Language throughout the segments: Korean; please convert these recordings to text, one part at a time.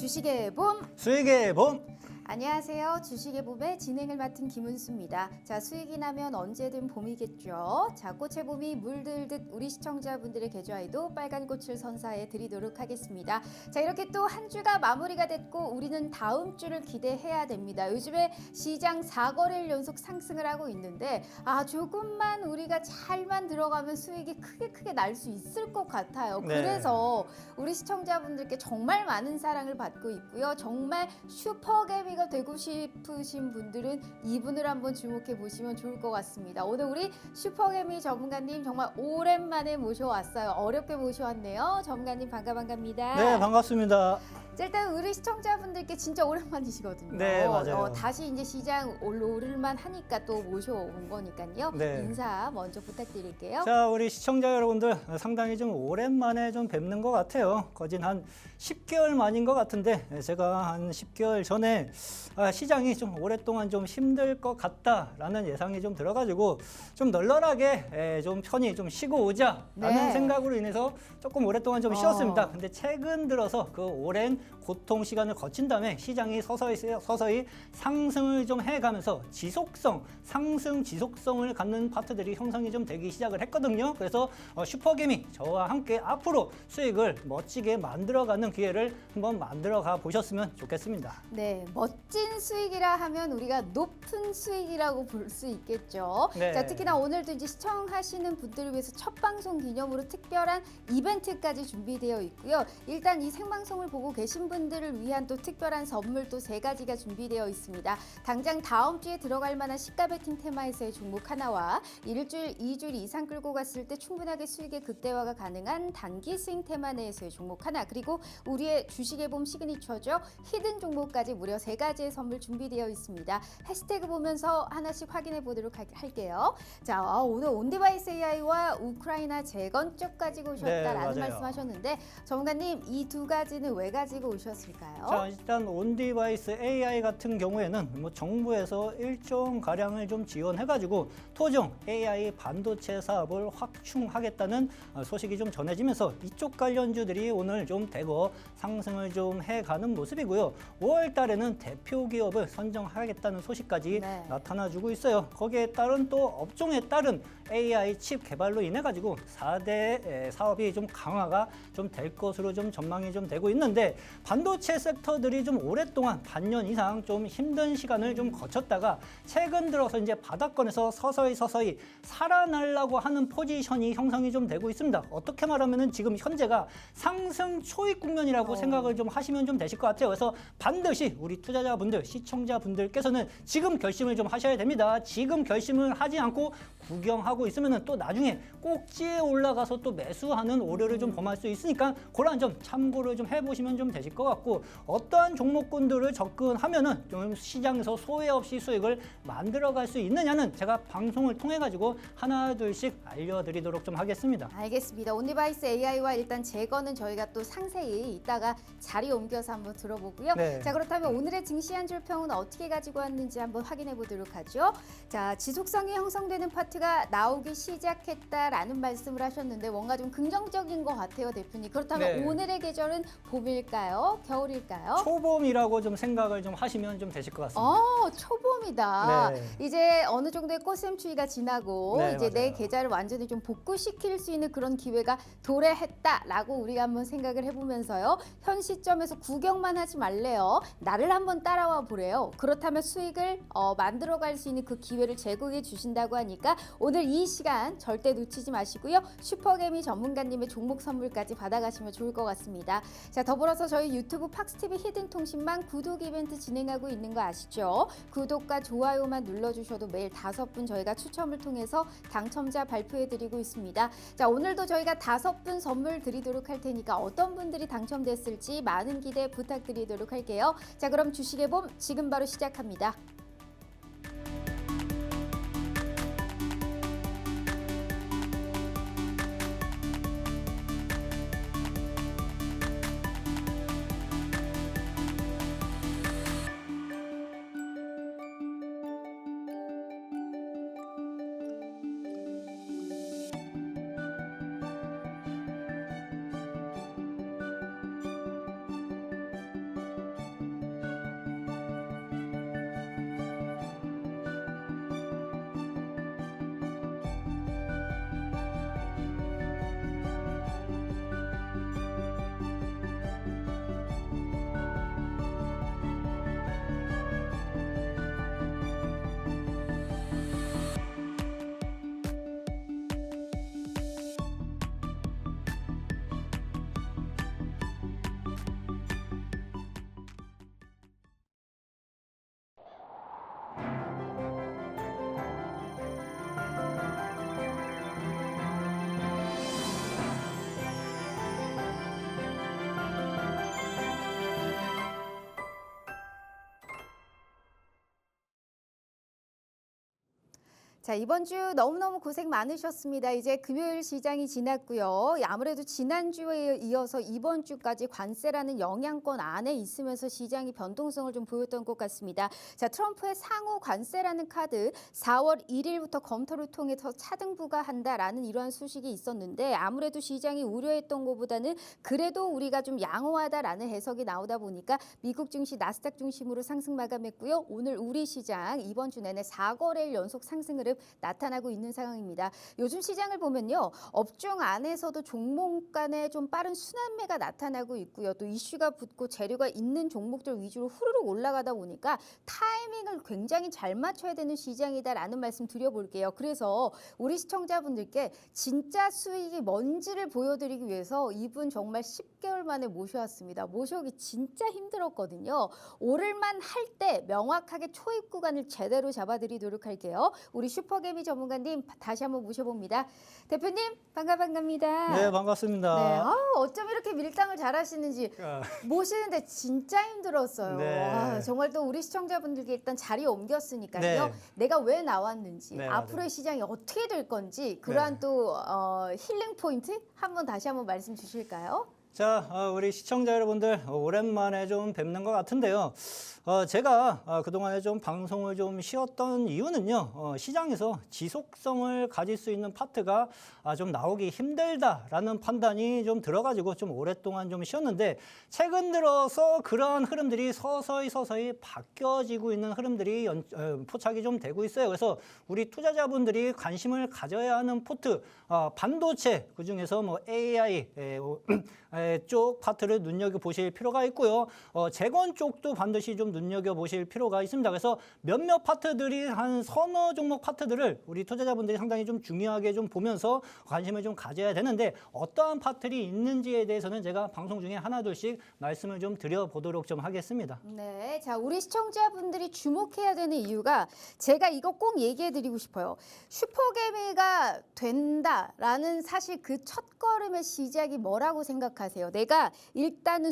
주식의 봄. 수익의 봄. 안녕하세요. 주식의 봄의 진행을 맡은 김은수입니다. 자, 수익이 나면 언제든 봄이겠죠. 자, 꽃의 봄이 물들듯 우리 시청자분들의 계좌에도 빨간 꽃을 선사해 드리도록 하겠습니다. 자, 이렇게 또 한 주가 마무리가 됐고 우리는 다음 주를 기대해야 됩니다. 요즘에 시장 4거래일 연속 상승을 하고 있는데 조금만 우리가 잘만 들어가면 수익이 크게 날 수 있을 것 같아요. 네. 그래서 우리 시청자분들께 정말 많은 사랑을 받고 있고요. 정말 슈퍼개미가 되고 싶으신 분들은 이분을 한번 주목해 보시면 좋을 것 같습니다. 오늘 우리 슈퍼개미 전문가님 정말 오랜만에 모셔왔어요. 어렵게 모셔왔네요. 전문가님 반갑습니다. 네, 반갑습니다. 자, 일단 우리 시청자분들께 진짜 오랜만이시거든요. 네, 맞아요. 다시 이제 시장 오를만 하니까 또 모셔온 거니까요. 네. 인사 먼저 부탁드릴게요. 자, 우리 시청자 여러분들 상당히 좀 오랜만에 좀 뵙는 것 같아요. 거진 한 10개월 만인 것 같은데 제가 한 10개월 전에 시장이 좀 오랫동안 좀 힘들 것 같다라는 예상이 좀 들어가지고 좀 널널하게 좀 편히 좀 쉬고 오자라는 네. 생각으로 인해서 조금 오랫동안 좀 쉬었습니다. 근데 최근 들어서 그 오랜 고통 시간을 거친 다음에 시장이 서서히 상승을 좀 해가면서 상승 지속성을 갖는 파트들이 형성이 좀 되기 시작을 했거든요. 그래서 슈퍼개미 저와 함께 앞으로 수익을 멋지게 만들어가는 기회를 한번 만들어가 보셨으면 좋겠습니다. 네, 멋진 수익이라 하면 우리가 높은 수익이라고 볼 수 있겠죠. 네. 자, 특히나 오늘도 이제 시청하시는 분들을 위해서 첫 방송 기념으로 특별한 이벤트까지 준비되어 있고요. 일단 이 생방송을 보고 계신 분들을 위한 또 특별한 선물 또 3가지가 준비되어 있습니다. 당장 다음 주에 들어갈 만한 시가 베팅 테마에서의 종목 하나와 일주일, 2주일 이상 끌고 갔을 때 충분하게 수익의 극대화가 가능한 단기 스윙 테마 내에서의 종목 하나, 그리고 우리의 주식의 봄 시그니처죠. 히든 종목까지 무려 3가지의 선물 준비되어 있습니다. 해시태그 보면서 하나씩 확인해 보도록 할게요. 자, 오늘 온디바이스 AI와 우크라이나 재건 쪽 가지고 오셨다라는 네, 맞아요. 말씀하셨는데 전문가님 이 2가지는 왜 가지고 오셨을까요? 자, 일단 온디바이스 AI 같은 경우에는 정부에서 일정 가량을 좀 지원해가지고 토종 AI 반도체 사업을 확충하겠다는 소식이 좀 전해지면서 이쪽 관련주들이 오늘 좀 대거 상승을 좀 해가는 모습이고요. 5월 달에는 대표 기업을 선정하겠다는 소식까지 네. 나타나주고 있어요. 거기에 따른 또 업종에 따른 AI 칩 개발로 인해 가지고 4대 사업이 좀 강화가 좀 될 것으로 좀 전망이 좀 되고 있는데 반도체 섹터들이 좀 오랫동안 반년 이상 좀 힘든 시간을 좀 거쳤다가 최근 들어서 이제 바닥권에서 서서히 살아나려고 하는 포지션이 형성이 좀 되고 있습니다. 어떻게 말하면은 지금 현재가 상승 초입 국면이라고 생각을 좀 하시면 좀 되실 것 같아요. 그래서 반드시 우리 투자자분들, 시청자분들께서는 지금 결심을 좀 하셔야 됩니다. 지금 결심을 하지 않고 구경하고 있으면은 또 나중에 꼭지에 올라가서 또 매수하는 오류를 좀 범할 수 있으니까 그런 점 참고를 좀 해보시면 좀 되실 것 같고, 어떠한 종목군들을 접근하면은 좀 시장에서 소외 없이 수익을 만들어갈 수 있느냐는 제가 방송을 통해 가지고 하나 둘씩 알려드리도록 좀 하겠습니다. 알겠습니다. 온디바이스 AI와 일단 재건은 저희가 또 상세히 이따가 자리 옮겨서 한번 들어보고요. 네. 자, 그렇다면 오늘의 증시 한 줄 평은 어떻게 가지고 왔는지 한번 확인해 보도록 하죠. 자, 지속성이 형성되는 파트가 나오기 시작했다라는 말씀을 하셨는데 뭔가 좀 긍정적인 것 같아요, 대표님. 그렇다면 네. 오늘의 계절은 봄일까요? 겨울일까요? 초봄이라고 좀 생각을 좀 하시면 좀 되실 것 같습니다. 초봄이다. 네. 이제 어느 정도의 꽃샘추위가 지나고 네, 이제 내 맞아요. 계좌를 완전히 좀 복구시킬 수 있는 그런 기회가 도래했다라고 우리가 한번 생각을 해보면서요. 현 시점에서 구경만 하지 말래요. 나를 한번 따라와 보래요. 그렇다면 수익을 만들어갈 수 있는 그 기회를 제공해 주신다고 하니까 오늘 이 시간 절대 놓치지 마시고요. 슈퍼개미 전문가님의 종목 선물까지 받아가시면 좋을 것 같습니다. 자, 더불어서 저희 유튜브 팍스TV 히든통신망 구독 이벤트 진행하고 있는 거 아시죠? 구독과 좋아요만 눌러주셔도 매일 5분 저희가 추첨을 통해서 당첨자 발표해드리고 있습니다. 자, 오늘도 저희가 5분 선물 드리도록 할 테니까 어떤 분들이 당첨됐을지 많은 기대 부탁드리도록 할게요. 자, 그럼 주식의 봄 지금 바로 시작합니다. 자, 이번 주 너무너무 고생 많으셨습니다. 이제 금요일 시장이 지났고요. 아무래도 지난주에 이어서 이번 주까지 관세라는 영향권 안에 있으면서 시장이 변동성을 좀 보였던 것 같습니다. 자, 트럼프의 상호 관세라는 카드 4월 1일부터 검토를 통해서 차등 부과한다라는 이러한 소식이 있었는데 아무래도 시장이 우려했던 것보다는 그래도 우리가 좀 양호하다라는 해석이 나오다 보니까 미국 증시 나스닥 중심으로 상승 마감했고요. 오늘 우리 시장 이번 주 내내 4거래일 연속 상승 흐름 나타나고 있는 상황입니다. 요즘 시장을 보면요. 업종 안에서도 종목 간에 좀 빠른 순환매가 나타나고 있고요. 또 이슈가 붙고 재료가 있는 종목들 위주로 후루룩 올라가다 보니까 타이밍을 굉장히 잘 맞춰야 되는 시장이다라는 말씀 드려볼게요. 그래서 우리 시청자분들께 진짜 수익이 뭔지를 보여드리기 위해서 이분 정말 10개월 만에 모셔왔습니다. 모셔오기 진짜 힘들었거든요. 오를만 할 때 명확하게 초입 구간을 제대로 잡아드리도록 할게요. 우리 슈퍼개미 전문가님 다시 한번 모셔봅니다. 대표님 반갑습니다. 네, 반갑습니다. 네, 어쩜 이렇게 밀당을 잘하시는지 모시는데 진짜 힘들었어요. 네. 정말 또 우리 시청자분들께 일단 자리 옮겼으니까요. 네. 내가 왜 나왔는지, 네, 앞으로의 맞아요. 시장이 어떻게 될 건지 그러한 네. 또 힐링 포인트 다시 한번 말씀 주실까요? 자, 우리 시청자 여러분들 오랜만에 좀 뵙는 것 같은데요. 제가 그동안에 좀 방송을 좀 쉬었던 이유는요. 시장에서 지속성을 가질 수 있는 파트가 좀 나오기 힘들다라는 판단이 좀 들어가지고 좀 오랫동안 좀 쉬었는데 최근 들어서 그러한 흐름들이 서서히 바뀌어지고 있는 흐름들이 포착이 좀 되고 있어요. 그래서 우리 투자자분들이 관심을 가져야 하는 포트, 반도체, 그중에서 뭐 AI 쪽 파트를 눈여겨보실 필요가 있고요. 재건 쪽도 반드시 좀 눈여겨보실 필요가 있습니다. 그래서 몇몇 파트들이 한 서너 종목 파트들을 우리 투자자분들이 상당히 좀 중요하게 좀 보면서 관심을 좀 가져야 되는데 어떠한 파트들이 있는지에 대해서는 제가 방송 중에 하나둘씩 말씀을 좀 드려보도록 좀 하겠습니다. 네, 자 우리 시청자분들이 주목해야 되는 이유가 제가 이거 꼭 얘기해드리고 싶어요. 슈퍼개미가 된다라는 사실 그 첫걸음의 시작이 뭐라고 생각하세요? 내가 일단은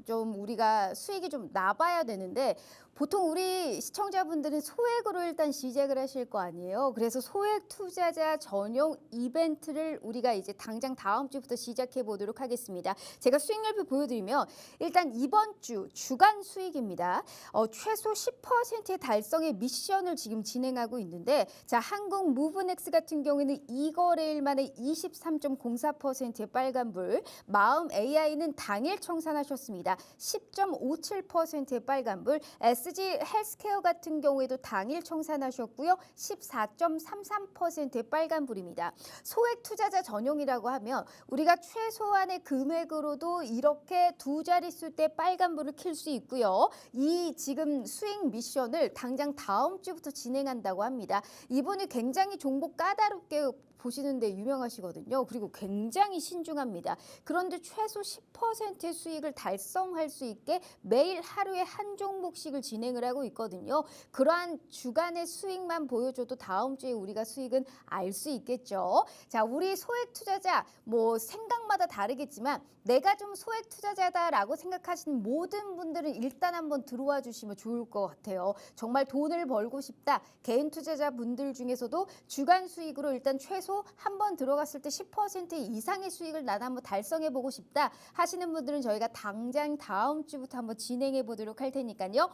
좀 우리가 수익이 좀 나봐야 되는데 보통 우리 시청자분들은 소액으로 일단 시작을 하실 거 아니에요. 그래서 소액 투자자 전용 이벤트를 우리가 이제 당장 다음 주부터 시작해 보도록 하겠습니다. 제가 수익률표 보여드리면 일단 이번 주 주간 수익입니다. 최소 10%의 달성의 미션을 지금 진행하고 있는데 자 한국 무브넥스 같은 경우에는 2거래일 만에 23.04%의 빨간불, 마음 AI는 당일 청산하셨습니다. 10.57%의 빨간불, SG 헬스케어 같은 경우에도 당일 청산하셨고요. 14.33%의 빨간불입니다. 소액 투자자 전용이라고 하면 우리가 최소한의 금액으로도 이렇게 두 자릿수대 빨간불을 킬 수 있고요. 이 지금 수익 미션을 당장 다음 주부터 진행한다고 합니다. 이분이 굉장히 종목 까다롭게 보시는데 유명하시거든요. 그리고 굉장히 신중합니다. 그런데 최소 10%의 수익을 달성할 수 있게 매일 하루에 한 종목씩을 진행을 하고 있거든요. 그러한 주간의 수익만 보여줘도 다음 주에 우리가 수익은 알 수 있겠죠. 자, 우리 소액 투자자 뭐 생각마다 다르겠지만 내가 좀 소액 투자자다라고 생각하시는 모든 분들은 일단 한번 들어와 주시면 좋을 것 같아요. 정말 돈을 벌고 싶다. 개인 투자자 분들 중에서도 주간 수익으로 일단 최소 한 번 들어갔을 때 10% 이상의 수익을 나도 한번 달성해보고 싶다 하시는 분들은 저희가 당장 다음 주부터 한번 진행해 보도록 할 테니까요.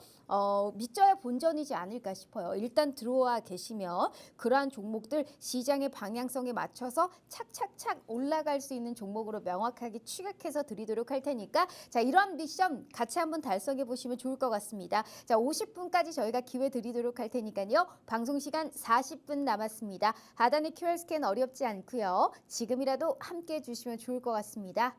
믿져야 본전이지 않을까 싶어요. 일단 들어와 계시면 그러한 종목들 시장의 방향성에 맞춰서 착착착 올라갈 수 있는 종목으로 명확하게 취급해서 드리도록 할 테니까 자 이런 미션 같이 한번 달성해 보시면 좋을 것 같습니다. 자 50분까지 저희가 기회 드리도록 할 테니까요. 방송 시간 40분 남았습니다. 하단의 QR 스캔 어렵지 않고요. 지금이라도 함께 해주시면 좋을 것 같습니다.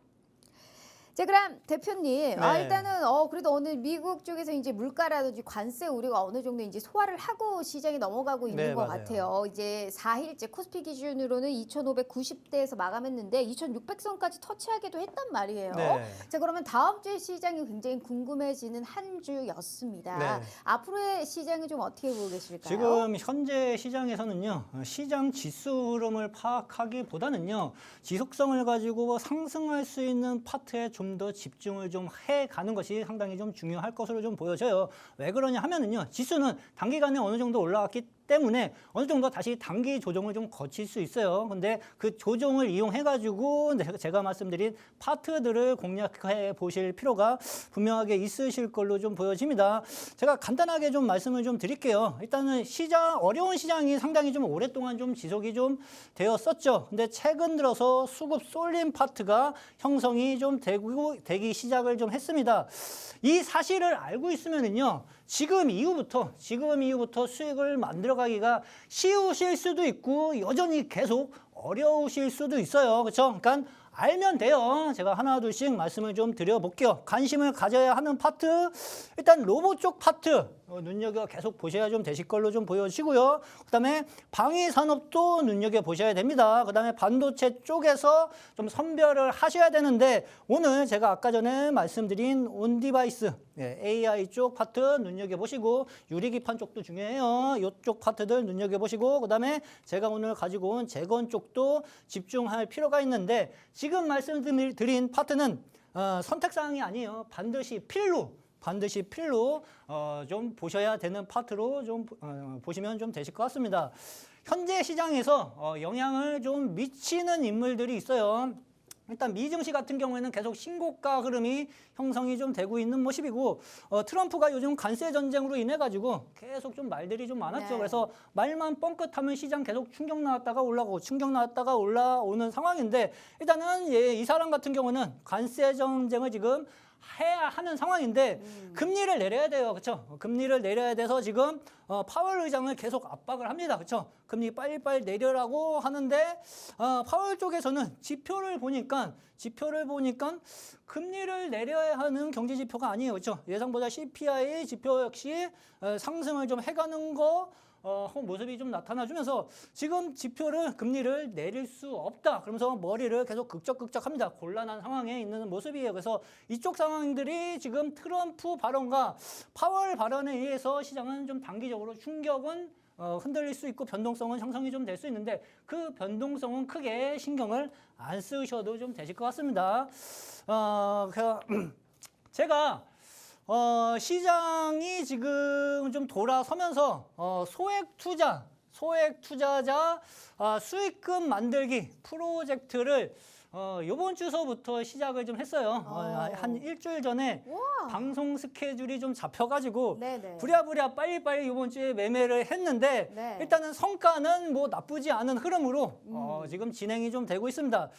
자, 그럼 대표님, 네. 일단은 그래도 오늘 미국 쪽에서 이제 물가라든지 관세 우려가 어느 정도 이제 소화를 하고 시장이 넘어가고 있는 네, 것 맞아요. 같아요. 이제 4일째 코스피 기준으로는 2,590대에서 마감했는데 2,600선까지 터치하기도 했단 말이에요. 네. 자, 그러면 다음 주의 시장이 굉장히 궁금해지는 한 주였습니다. 네. 앞으로의 시장을 좀 어떻게 보고 계실까요? 지금 현재 시장에서는요, 시장 지수 흐름을 파악하기보다는요, 지속성을 가지고 상승할 수 있는 파트에 좀 더 집중을 좀 해가는 것이 상당히 좀 중요할 것으로 좀 보여져요. 왜 그러냐 하면은요, 지수는 단기간에 어느 정도 올라왔기 때문에 어느 정도 다시 단기 조정을 좀 거칠 수 있어요. 근데 그 조정을 이용해가지고 제가 말씀드린 파트들을 공략해 보실 필요가 분명하게 있으실 걸로 좀 보여집니다. 제가 간단하게 좀 말씀을 좀 드릴게요. 일단은 어려운 시장이 상당히 좀 오랫동안 좀 지속이 좀 되었었죠. 근데 최근 들어서 수급 쏠림 파트가 형성이 좀 되기 시작을 좀 했습니다. 이 사실을 알고 있으면은요, 지금 이후부터 수익을 만들어가기가 쉬우실 수도 있고 여전히 계속 어려우실 수도 있어요. 그렇죠? 그러니까 알면 돼요. 제가 하나 둘씩 말씀을 좀 드려볼게요. 관심을 가져야 하는 파트, 일단 로봇 쪽 파트 눈여겨 계속 보셔야 좀 되실 걸로 좀 보여지고요. 그다음에 방위 산업도 눈여겨 보셔야 됩니다. 그다음에 반도체 쪽에서 좀 선별을 하셔야 되는데 오늘 제가 아까 전에 말씀드린 온디바이스 AI 쪽 파트 눈여겨 보시고 유리기판 쪽도 중요해요. 이쪽 파트들 눈여겨 보시고 그다음에 제가 오늘 가지고 온 재건 쪽도 집중할 필요가 있는데 지금 말씀드린 파트는 선택사항이 아니에요. 반드시 필로 좀 보셔야 되는 파트로 좀 보시면 좀 되실 것 같습니다. 현재 시장에서 영향을 좀 미치는 인물들이 있어요. 일단 미증시 같은 경우에는 계속 신고가 흐름이 형성이 좀 되고 있는 모습이고 트럼프가 요즘 관세 전쟁으로 인해 가지고 계속 좀 말들이 좀 많았죠. 네. 그래서 말만 뻥끗하면 시장 계속 충격 나왔다가 올라가고 충격 나왔다가 올라오는 상황인데 일단은 이 사람 같은 경우는 관세 전쟁을 지금 해야 하는 상황인데 금리를 내려야 돼요. 그렇죠? 금리를 내려야 돼서 지금 파월 의장을 계속 압박을 합니다. 그렇죠? 금리 빨리빨리 내려라고 하는데 파월 쪽에서는 지표를 보니까 금리를 내려야 하는 경제 지표가 아니에요. 그렇죠? 예상보다 CPI 지표 역시 상승을 좀 해가는 거 모습이 좀 나타나주면서 지금 금리를 내릴 수 없다. 그러면서 머리를 계속 극적합니다. 곤란한 상황에 있는 모습이에요. 그래서 이쪽 상황들이 지금 트럼프 발언과 파월 발언에 의해서 시장은 좀 단기적으로 충격은 흔들릴 수 있고 변동성은 형성이 좀 될 수 있는데 그 변동성은 크게 신경을 안 쓰셔도 좀 되실 것 같습니다. 제가 시장이 지금 좀 돌아서면서 소액 투자자 수익금 만들기 프로젝트를 요번 주서부터 시작을 좀 했어요. 한 일주일 전에 와. 방송 스케줄이 좀 잡혀가지고 네네. 부랴부랴 빨리빨리 요번 주에 매매를 했는데 네. 일단은 성과는 뭐 나쁘지 않은 흐름으로 지금 진행이 좀 되고 있습니다.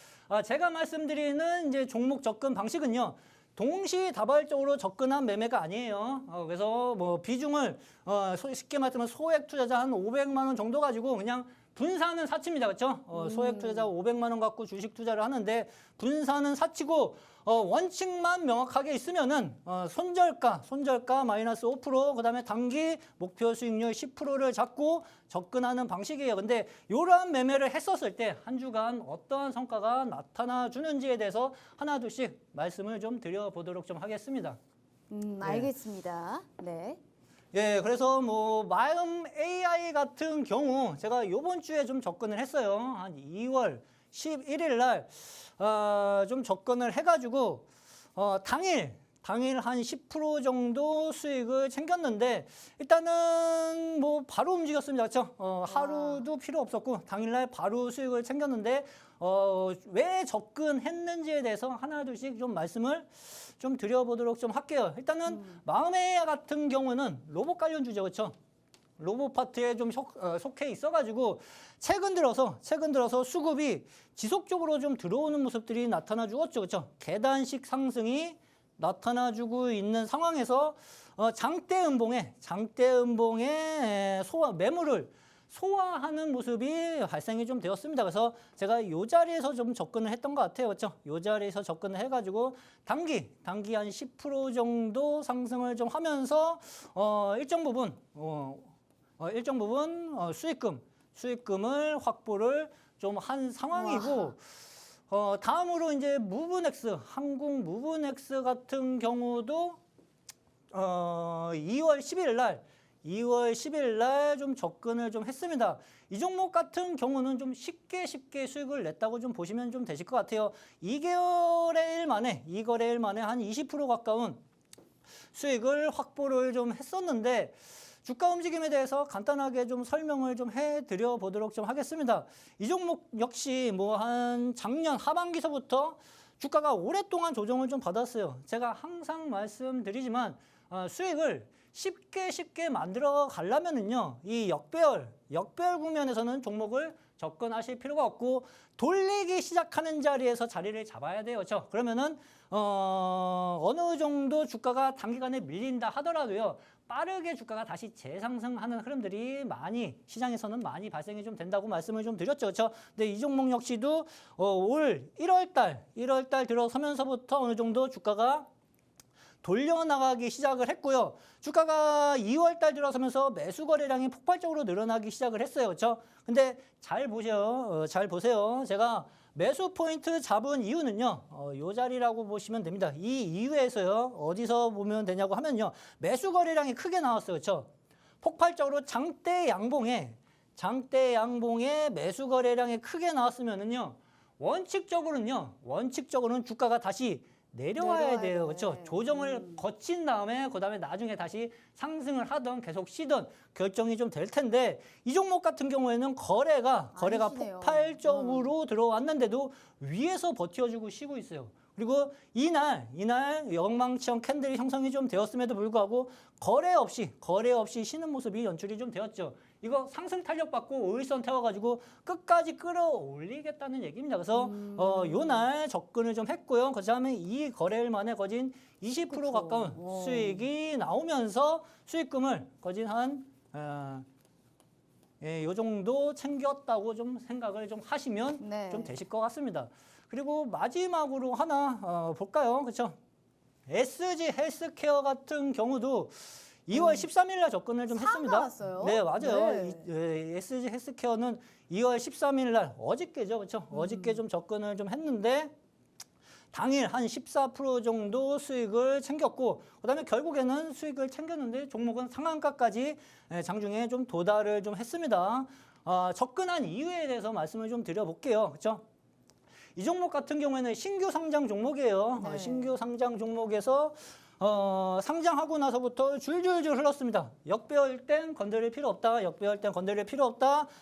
제가 말씀드리는 이제 종목 접근 방식은요. 동시다발적으로 접근한 매매가 아니에요. 그래서 뭐 비중을 쉽게 말하면 소액 투자자 한 500만 원 정도 가지고 그냥 분산은 사치입니다. 그렇죠? 소액 투자자 500만 원 갖고 주식 투자를 하는데 분산은 사치고 원칙만 명확하게 있으면은 손절가 마이너스 5%, 그다음에 단기 목표 수익률 10%를 잡고 접근하는 방식이에요. 근데 이러한 매매를 했었을 때 한 주간 어떠한 성과가 나타나 주는지에 대해서 하나 둘씩 말씀을 좀 드려보도록 좀 하겠습니다. 알겠습니다. 네. 예, 그래서 뭐 마음 AI 같은 경우 제가 요번 주에 좀 접근을 했어요. 한 2월 11일 날 좀 접근을 해가지고 당일 한 10% 정도 수익을 챙겼는데 일단은 뭐 바로 움직였습니다. 그렇죠? 하루도 필요 없었고 당일날 바로 수익을 챙겼는데 왜 접근했는지에 대해서 하나 둘씩 좀 말씀을 좀 드려보도록 좀 할게요. 일단은 마음의 같은 경우는 로봇 관련 주죠. 그렇죠? 로봇 파트에 좀 속해 있어가지고 최근 들어서 수급이 지속적으로 좀 들어오는 모습들이 나타나 주었죠. 그렇죠? 계단식 상승이 나타나주고 있는 상황에서 장대 음봉에 매물을 소화하는 모습이 발생이 좀 되었습니다. 그래서 제가 이 자리에서 좀 접근을 했던 것 같아요. 그렇죠? 이 자리에서 접근을 해가지고 단기 한 10% 정도 상승을 좀 하면서 일정 부분 수익금을 확보를 좀 한 상황이고 다음으로 이제 한국 무브넥스 같은 경우도 2월 10일 날 좀 접근을 좀 했습니다. 이 종목 같은 경우는 좀 쉽게 수익을 냈다고 좀 보시면 좀 되실 것 같아요. 2거래일 만에 한 20% 가까운 수익을 확보를 좀 했었는데 주가 움직임에 대해서 간단하게 좀 설명을 좀 해드려 보도록 좀 하겠습니다. 이 종목 역시 뭐 한 작년 하반기서부터 주가가 오랫동안 조정을 좀 받았어요. 제가 항상 말씀드리지만 수익을 쉽게 만들어 가려면은요, 이 역배열 국면에서는 종목을 접근하실 필요가 없고 돌리기 시작하는 자리에서 자리를 잡아야 돼요. 그렇죠? 그러면은 어느 정도 주가가 단기간에 밀린다 하더라도요, 빠르게 주가가 다시 재상승하는 흐름들이 시장에서는 많이 발생이 좀 된다고 말씀을 좀 드렸죠. 그렇죠? 근데 이 종목 역시도 올 1월 달 들어서면서부터 어느 정도 주가가 돌려나가기 시작을 했고요. 주가가 2월 달 들어서면서 매수 거래량이 폭발적으로 늘어나기 시작을 했어요. 그렇죠? 근데 잘 보세요. 제가 매수 포인트 잡은 이유는요. 이 자리라고 보시면 됩니다. 이 이유에서요. 어디서 보면 되냐고 하면요. 매수 거래량이 크게 나왔어요. 그렇죠? 폭발적으로 장대 양봉에 매수 거래량이 크게 나왔으면은요. 원칙적으로는 주가가 다시 내려와야 돼요. 그렇죠? 조정을 거친 다음에 그다음에 나중에 다시 상승을 하던 계속 쉬던 결정이 좀 될 텐데 이 종목 같은 경우에는 거래가 아니시네요. 폭발적으로 들어왔는데도 위에서 버텨주고 쉬고 있어요. 그리고 이날 엉망치형 캔들이 형성이 좀 되었음에도 불구하고 거래 없이 쉬는 모습이 연출이 좀 되었죠. 이거 상승 탄력 받고 오일선 태워가지고 끝까지 끌어올리겠다는 얘기입니다. 그래서 요날 접근을 좀 했고요. 그다음에 이 거래일 만에 거진 20% 그쵸. 가까운 수익이 나오면서 수익금을 거진 한 요 정도 챙겼다고 좀 생각을 좀 하시면 네. 좀 되실 것 같습니다. 그리고 마지막으로 하나 볼까요? 그렇죠? SG 헬스케어 같은 경우도 2월 13일 날 접근을 좀 상 했습니다. 나왔어요? 네, 맞아요. 네. SG 헬스케어는 2월 13일 날 어저께죠. 그렇죠? 어저께 좀 접근을 좀 했는데 당일 한 14% 정도 수익을 챙겼고 그다음에 결국에는 수익을 챙겼는데 종목은 상한가까지 장중에 좀 도달을 좀 했습니다. 접근한 이유에 대해서 말씀을 좀 드려볼게요. 그렇죠? 이 종목 같은 경우에는 신규 상장 종목이에요. 네. 신규 상장 종목에서 상장하고 나서부터 줄줄줄 흘렀습니다. 역배열 땐 건드릴 필요 없다.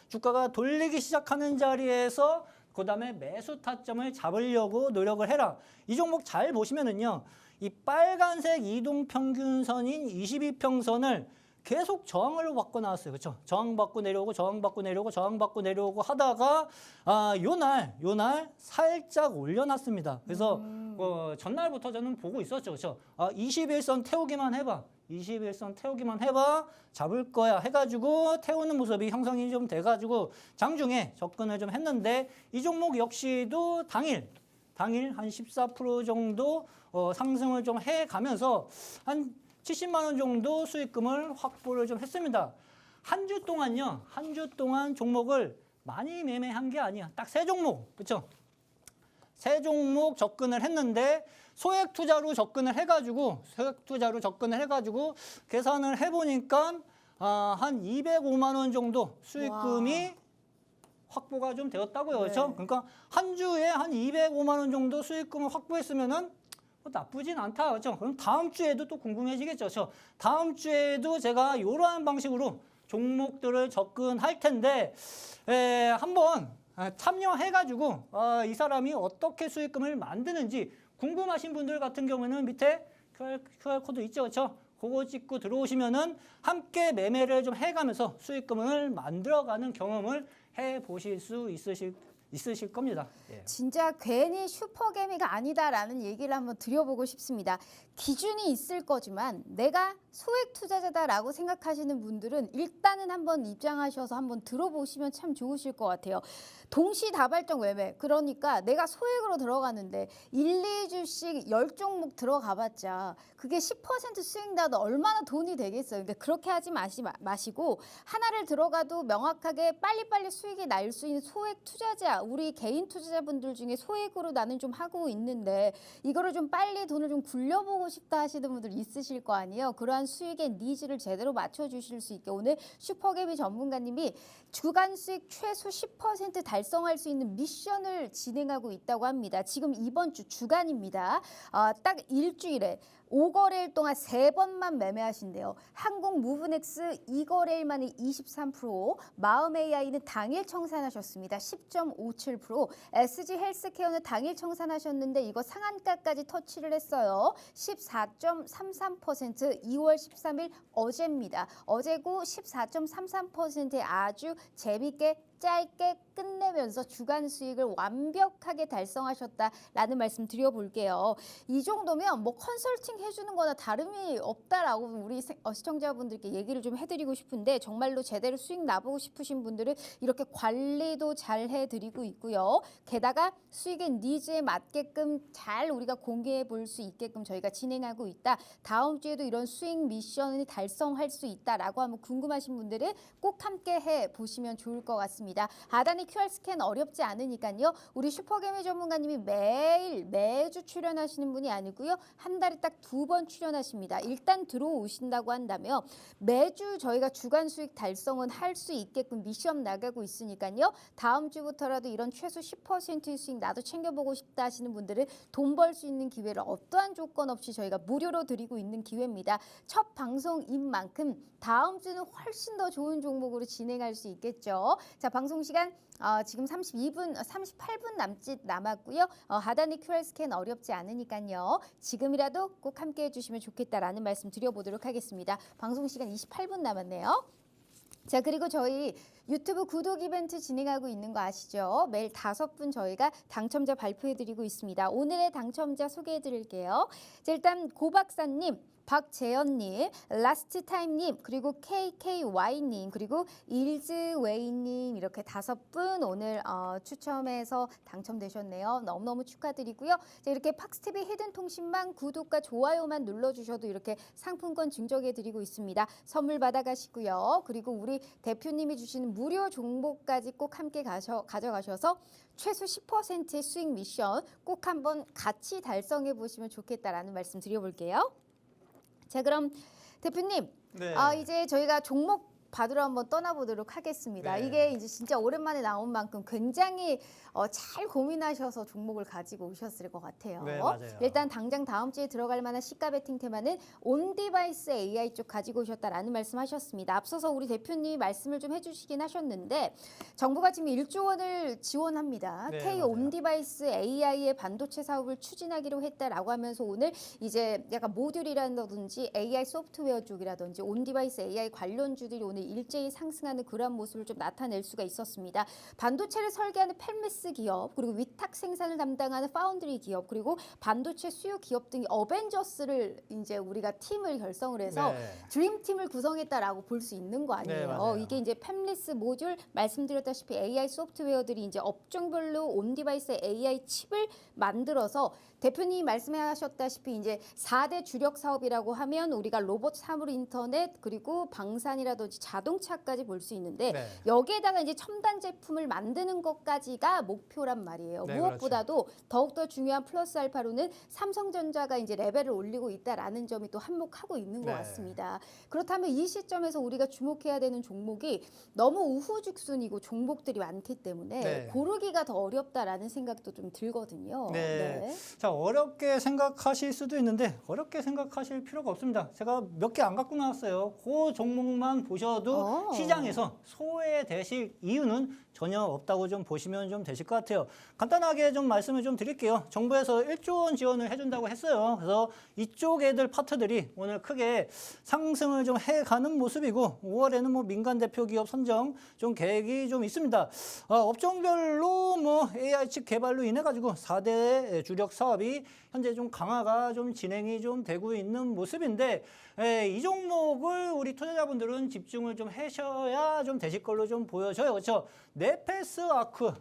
주가가 돌리기 시작하는 자리에서 그다음에 매수 타점을 잡으려고 노력을 해라. 이 종목 잘 보시면은요. 이 빨간색 이동평균선인 22평선을 계속 저항을 받고 나왔어요. 그렇죠? 저항받고 내려오고 하다가 요날 살짝 올려놨습니다. 그래서 전날부터 저는 보고 있었죠. 그렇죠? 21선 태우기만 해봐. 잡을 거야 해가지고 태우는 모습이 형성이 좀 돼가지고 장중에 접근을 좀 했는데 이 종목 역시도 당일 한 14% 정도 상승을 좀 해가면서 한 70만 원 정도 수익금을 확보를 좀 했습니다. 한 주 동안 종목을 많이 매매한 게 아니야. 딱 세 종목, 그렇죠? 세 종목 접근을 했는데 소액 투자로 접근을 해가지고 계산을 해보니까 한 205만 원 정도 수익금이 확보가 좀 되었다고요. 그렇죠? 네. 그러니까 한 주에 한 205만 원 정도 수익금을 확보했으면은 나쁘진 않다. 그렇죠? 그럼 다음 주에도 또 궁금해지겠죠. 그렇죠? 다음 주에도 제가 이러한 방식으로 종목들을 접근할 텐데 한번 참여해가지고 이 사람이 어떻게 수익금을 만드는지 궁금하신 분들 같은 경우에는 밑에 QR코드 있죠. 그렇죠? 그거 찍고 들어오시면은 함께 매매를 좀 해가면서 수익금을 만들어가는 경험을 해보실 수 있으실 겁니다. 예. 진짜 괜히 슈퍼개미가 아니다라는 얘기를 한번 드려보고 싶습니다. 기준이 있을 거지만 내가 소액 투자자다라고 생각하시는 분들은 일단은 한번 입장하셔서 한번 들어보시면 참 좋으실 것 같아요. 동시다발적 매매, 그러니까 내가 소액으로 들어가는데 1, 2주씩 10종목 들어가봤자 그게 10% 수익 나도 얼마나 돈이 되겠어요. 그러니까 그렇게 하지 마시고 하나를 들어가도 명확하게 빨리빨리 수익이 날 수 있는 소액 투자자, 우리 개인 투자자분들 중에 소액으로 나는 좀 하고 있는데 이거를 좀 빨리 돈을 좀 굴려보고 싶다 하시는 분들 있으실 거 아니에요. 그러한 수익의 니즈를 제대로 맞춰주실 수 있게 오늘 슈퍼개미 전문가님이 주간 수익 최소 10% 달성할 수 있는 미션을 진행하고 있다고 합니다. 지금 이번 주 주간입니다. 딱 일주일에 5거래일 동안 3번만 매매하신대요. 한국 무브넥스 2거래일 만에 23%, 마음 AI는 당일 청산하셨습니다. 10.57%, SG 헬스케어는 당일 청산하셨는데 이거 상한가까지 터치를 했어요. 14.33%, 2월 13일 어제입니다. 어제고 14.33%에 아주 재밌게 짧게 끝내면서 주간 수익을 완벽하게 달성하셨다라는 말씀 드려볼게요. 이 정도면 뭐 컨설팅 해주는 거나 다름이 없다라고 우리 시청자분들께 얘기를 좀 해드리고 싶은데 정말로 제대로 수익 나보고 싶으신 분들은 이렇게 관리도 잘 해드리고 있고요. 게다가 수익의 니즈에 맞게끔 잘 우리가 공개해 볼 수 있게끔 저희가 진행하고 있다. 다음 주에도 이런 수익 미션을 달성할 수 있다라고 하면 궁금하신 분들은 꼭 함께 해보시면 좋을 것 같습니다. 하단의 QR 스캔 어렵지 않으니까요. 우리 슈퍼개미 전문가님이 매주 출연하시는 분이 아니고요. 한 달에 딱 2번 출연하십니다. 일단 들어오신다고 한다면 매주 저희가 주간 수익 달성은 할 수 있게끔 미션 나가고 있으니까요. 다음 주부터라도 이런 최소 10%의 수익 나도 챙겨보고 싶다 하시는 분들은 돈 벌 수 있는 기회를 어떠한 조건 없이 저희가 무료로 드리고 있는 기회입니다. 첫 방송인 만큼 다음 주는 훨씬 더 좋은 종목으로 진행할 수 있겠죠. 자, 방송 시간 지금 38분 남짓 남았고요. 하단의 QR 스캔 어렵지 않으니까요. 지금이라도 꼭 함께 해주시면 좋겠다라는 말씀 드려보도록 하겠습니다. 방송 시간 28분 남았네요. 자, 그리고 저희 유튜브 구독 이벤트 진행하고 있는 거 아시죠? 매일 5분 저희가 당첨자 발표해드리고 있습니다. 오늘의 당첨자 소개해드릴게요. 자, 일단 고박사님, 박재현님, 라스트타임님, 그리고 KKY님, 그리고 일즈웨이님 이렇게 5분 오늘 추첨해서 당첨되셨네요. 너무너무 축하드리고요. 자, 이렇게 팍스TV 히든통신망 구독과 좋아요만 눌러주셔도 이렇게 상품권 증정해드리고 있습니다. 선물 받아가시고요. 그리고 우리 대표님이 주시는 무료 종목까지 꼭 함께 가져가셔서 최소 10%의 수익 미션 꼭 한번 같이 달성해 보시면 좋겠다라는 말씀 드려볼게요. 자, 그럼 대표님, 네. 이제 저희가 종목 받으러 한번 떠나보도록 하겠습니다. 네. 이게 이제 진짜 오랜만에 나온 만큼 굉장히 잘 고민하셔서 종목을 가지고 오셨을 것 같아요. 네, 맞아요. 일단 당장 다음 주에 들어갈 만한 시가 베팅 테마는 온디바이스 AI 쪽 가지고 오셨다라는 말씀하셨습니다. 앞서서 우리 대표님이 말씀을 좀 해주시긴 하셨는데 정부가 지금 1조 원을 지원합니다. 네, K 맞아요. 온디바이스 AI의 반도체 사업을 추진하기로 했다라고 하면서 오늘 이제 약간 모듈이라든지 AI 소프트웨어 쪽이라든지 온디바이스 AI 관련주들이 오늘 일제히 상승하는 그러한 모습을 좀 나타낼 수가 있었습니다. 반도체를 설계하는 펠메스 기업, 그리고 위탁 생산을 담당하는 파운드리 기업, 그리고 반도체 수요 기업 등이 어벤져스를 이제 우리가 팀을 결성을 해서 네. 드림팀을 구성했다라고 볼 수 있는 거 네, 아니에요. 맞아요. 이게 이제 펠메스 모듈 말씀드렸다시피 AI 소프트웨어들이 이제 업종별로 온디바이스 AI 칩을 만들어서 대표님이 말씀하셨다시피 이제 4대 주력 사업이라고 하면 우리가 로봇 사물 인터넷 그리고 방산이라든지 자동차까지 볼 수 있는데 네. 여기에다가 이제 첨단 제품을 만드는 것까지가 목표란 말이에요. 네, 무엇보다도 더욱더 중요한 플러스 알파로는 삼성전자가 이제 레벨을 올리고 있다라는 점이 또 한몫하고 있는 것 네. 같습니다. 그렇다면 이 시점에서 우리가 주목해야 되는 종목이 너무 우후죽순이고 종목들이 많기 때문에 네. 고르기가 더 어렵다라는 생각도 좀 들거든요. 네. 자, 어렵게 생각하실 수도 있는데 어렵게 생각하실 필요가 없습니다. 제가 몇 개 안 갖고 나왔어요. 그 종목만 보셔도 시장에서 소외되실 이유는 전혀 없다고 좀 보시면 좀 되실 것 같아요. 간단하게 좀 말씀을 좀 드릴게요. 정부에서 1조 원 지원을 해준다고 했어요. 그래서 이쪽 애들 파트들이 오늘 크게 상승을 좀 해가는 모습이고 5월에는 뭐 민간 대표 기업 선정 좀 계획이 좀 있습니다. 업종별로 뭐 AI 칩 개발로 인해 가지고 4대 주력 사업이 현재 좀 강화가 좀 진행이 좀 되고 있는 모습인데 이 종목을 우리 투자자분들은 집중을 좀 하셔야 좀 되실 걸로 좀 보여져요. 그렇죠? 네페스 아크,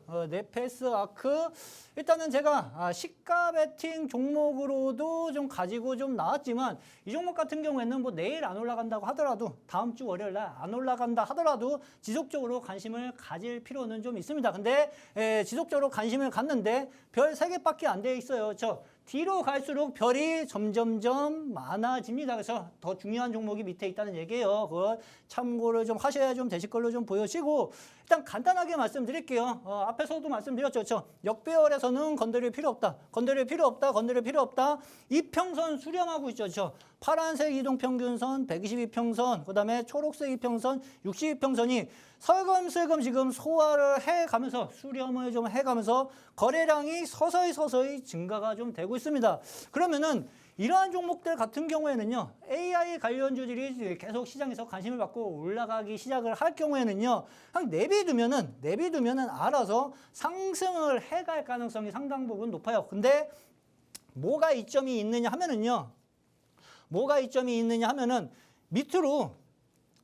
일단은 제가 시가 베팅 종목으로도 좀 가지고 좀 나왔지만 이 종목 같은 경우에는 뭐 내일 안 올라간다고 하더라도 다음 주 월요일 날 안 올라간다 하더라도 지속적으로 관심을 가질 필요는 좀 있습니다. 근데 지속적으로 관심을 갖는데 별 3개밖에 안 돼 있어요. 뒤로 갈수록 별이 점점점 많아집니다. 그래서 더 중요한 종목이 밑에 있다는 얘기예요. 그걸 참고를 좀 하셔야 좀 되실 걸로 좀 보여지고 일단 간단하게 말씀드릴게요. 앞에서도 말씀드렸죠. 그렇죠? 역배열에서는 건드릴 필요 없다. 건드릴 필요 없다. 건드릴 필요 없다. 이평선 수렴하고 있죠. 그렇죠? 파란색 이동평균선 122평선, 그다음에 초록색 이평선 62평선이 설금슬금 지금 소화를 해가면서 수렴을 좀 해가면서 거래량이 서서히 증가가 좀 되고 있습니다. 그러면은 이러한 종목들 같은 경우에는요, AI 관련주들이 계속 시장에서 관심을 받고 올라가기 시작을 할 경우에는요, 그냥 내비두면은 알아서 상승을 해갈 가능성이 상당 부분 높아요. 근데 뭐가 이점이 있느냐 하면은요,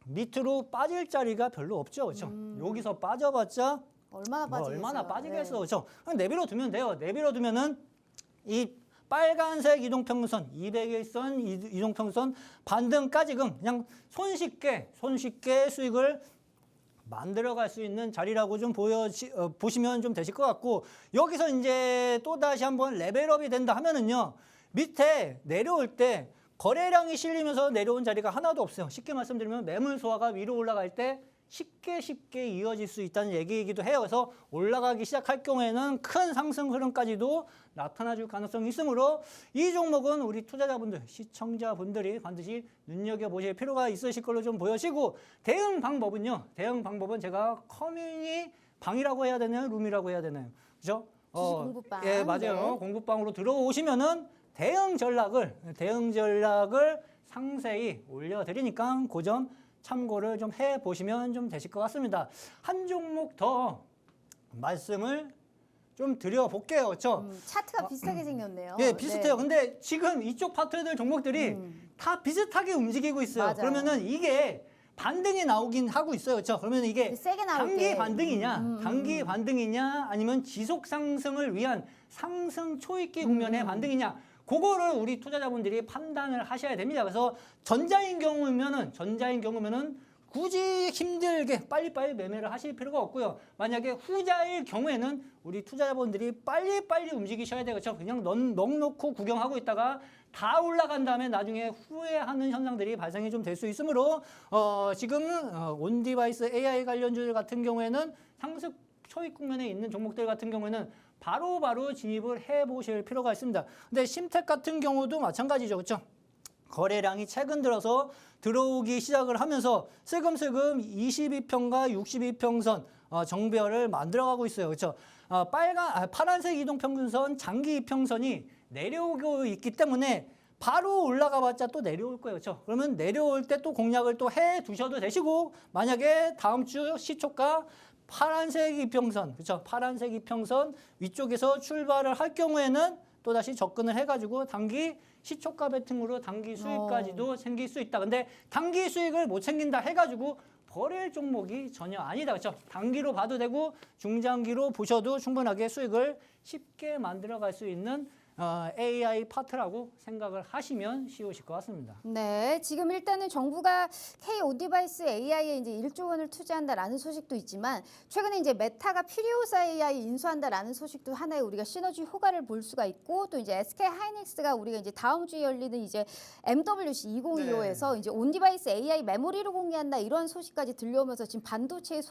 밑으로 빠질 자리가 별로 없죠. 그렇죠? 여기서 빠져봤자 얼마나 빠지겠어요? 얼마나 빠지겠어. 네. 그렇죠? 그냥 내비로 두면 돼요. 내비로 두면은 이 빨간색 이동평균선, 200일선 이동평균선 반등까지 그냥 손쉽게 수익을 만들어갈 수 있는 자리라고 좀 보시면 좀 되실 것 같고, 여기서 이제 또 다시 한번 레벨업이 된다 하면은요, 밑에 내려올 때 거래량이 실리면서 내려온 자리가 하나도 없어요. 쉽게 말씀드리면 매물 소화가 위로 올라갈 때 쉽게 이어질 수 있다는 얘기이기도 해요. 그래서 올라가기 시작할 경우에는 큰 상승 흐름까지도 나타나줄 가능성이 있으므로 이 종목은 우리 투자자분들, 시청자분들이 반드시 눈여겨보실 필요가 있으실 걸로 좀 보여지고, 대응 방법은 제가 커뮤니티 방이라고 해야 되나요? 룸이라고 해야 되나요? 그죠? 주식 공부방. 예, 맞아요. 네. 공부방으로 들어오시면은 대응 전략을 상세히 올려드리니까 그 점 참고를 좀 해보시면 좀 되실 것 같습니다. 한 종목 더 말씀을 좀 드려볼게요. 그렇죠? 차트가 비슷하게 생겼네요. 예, 비슷해요. 네. 근데 지금 이쪽 파트들 종목들이 다 비슷하게 움직이고 있어요. 맞아요. 그러면은 이게 반등이 나오긴 하고 있어요. 그렇죠? 그러면 이게 세게 나올 단기 때. 반등이냐, 아니면 지속 상승을 위한 상승 초입기 국면의 반등이냐, 그거를 우리 투자자분들이 판단을 하셔야 됩니다. 그래서 전자인 경우면은 굳이 힘들게 빨리빨리 매매를 하실 필요가 없고요. 만약에 후자일 경우에는 우리 투자자분들이 빨리빨리 움직이셔야 되죠. 그렇죠? 그냥 넉넉히 구경하고 있다가 다 올라간 다음에 나중에 후회하는 현상들이 발생이 좀 될 수 있으므로 지금 온디바이스 AI 관련주들 같은 경우에는 상승 초입 국면에 있는 종목들 같은 경우에는 바로 진입을 해보실 필요가 있습니다. 근데 심텍 같은 경우도 마찬가지죠. 그렇죠? 거래량이 최근 들어서 들어오기 시작을 하면서 슬금슬금 22평과 62평선 정배열을 만들어가고 있어요. 그렇죠? 파란색 이동평균선, 장기 이평선이 내려오고 있기 때문에 바로 올라가봤자 또 내려올 거예요. 그렇죠? 그러면 내려올 때 또 공략을 또 해 두셔도 되시고, 만약에 다음 주 시초가 파란색 이평선, 그렇죠? 파란색 이평선 위쪽에서 출발을 할 경우에는 또다시 접근을 해가지고 단기 시초가 베팅으로 단기 수익까지도 챙길 수 있다. 근데 단기 수익을 못 챙긴다 해가지고 버릴 종목이 전혀 아니다. 그렇죠? 단기로 봐도 되고 중장기로 보셔도 충분하게 수익을 쉽게 만들어갈 수 있는 AI 파트라고 생각을 하시면 쉬우실 것 같습니다. 네, 지금 일단은 정부가 K-온디바이스 AI에 이제 1조 원을 투자한다라는 소식도 있지만, 최근에 이제 메타가 피리오사 AI 인수한다라는 소식도 하나의 우리가 시너지 효과를 볼 수가 있고, 또 이제 SK 하이닉스가 우리가 이제 다음 주에 열리는 이제 MWC 2025에서 이제 온디바이스 AI 메모리를 공개한다, 이런 소식까지 들려오면서 지금 반도체의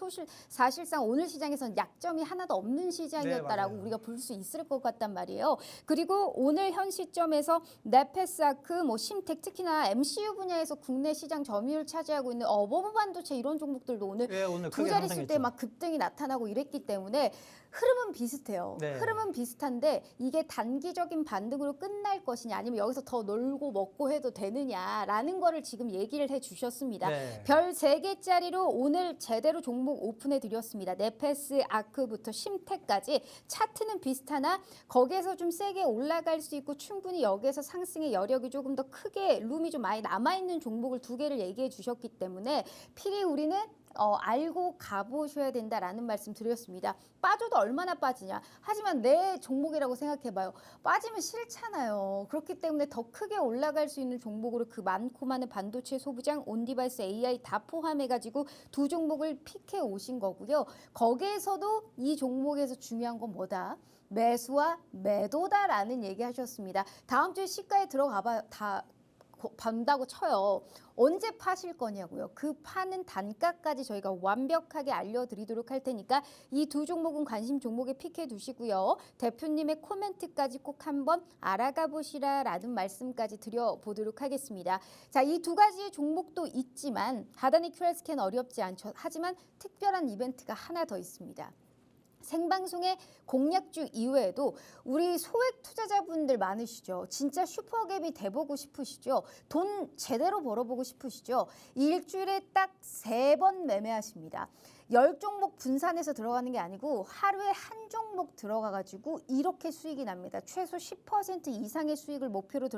사실상 오늘 시장에서는 약점이 하나도 없는 시장이었다라고 네, 우리가 볼 수 있을 것 같단 말이에요. 그리고 오늘 현 시점에서 네페스아크, 심텍, 특히나 MCU 분야에서 국내 시장 점유율 차지하고 있는 어버브 반도체, 이런 종목들도 오늘 오늘 두 크게 자릿수 때 상승했죠. 막 급등이 나타나고 이랬기 때문에 흐름은 비슷해요. 네. 흐름은 비슷한데 이게 단기적인 반등으로 끝날 것이냐, 아니면 여기서 더 놀고 먹고 해도 되느냐라는 거를 지금 얘기를 해주셨습니다. 네. 별 3개짜리로 오늘 제대로 종목 오픈해 드렸습니다. 네페스아크부터 심텍까지 차트는 비슷하나 거기에서 좀 세게 올라갈 수 있고 충분히 여기에서 상승의 여력이 조금 더 크게 룸이 좀 많이 남아있는 종목을 2개를 얘기해 주셨기 때문에 필히 우리는 알고 가보셔야 된다라는 말씀 드렸습니다. 빠져도 얼마나 빠지냐. 하지만 내 종목이라고 생각해봐요. 빠지면 싫잖아요. 그렇기 때문에 더 크게 올라갈 수 있는 종목으로 그 많고 많은 반도체 소부장, 온디바이스 AI 다 포함해가지고 2종목을 픽해 오신 거고요. 거기에서도 이 종목에서 중요한 건 뭐다? 매수와 매도다라는 얘기 하셨습니다. 다음 주에 시가에 들어가봐 다 본다고 쳐요. 언제 파실 거냐고요. 그 파는 단가까지 저희가 완벽하게 알려드리도록 할 테니까 이 두 종목은 관심 종목에 픽해 두시고요. 대표님의 코멘트까지 꼭 한번 알아가 보시라라는 말씀까지 드려보도록 하겠습니다. 자, 이 두 가지의 종목도 있지만 하단의 QR 스캔 어렵지 않죠. 하지만 특별한 이벤트가 하나 더 있습니다. 생방송의 공략주 이외에도 우리 소액 투자자분들 많으시죠. 진짜 슈퍼갭이 돼보고 싶으시죠. 돈 제대로 벌어보고 싶으시죠. 일주일에 딱 3번 매매하십니다. 10종목 분산해서 들어가는 게 아니고 하루에 한 종목 들어가가지고 이렇게 수익이 납니다. 최소 10% 이상의 수익을 목표로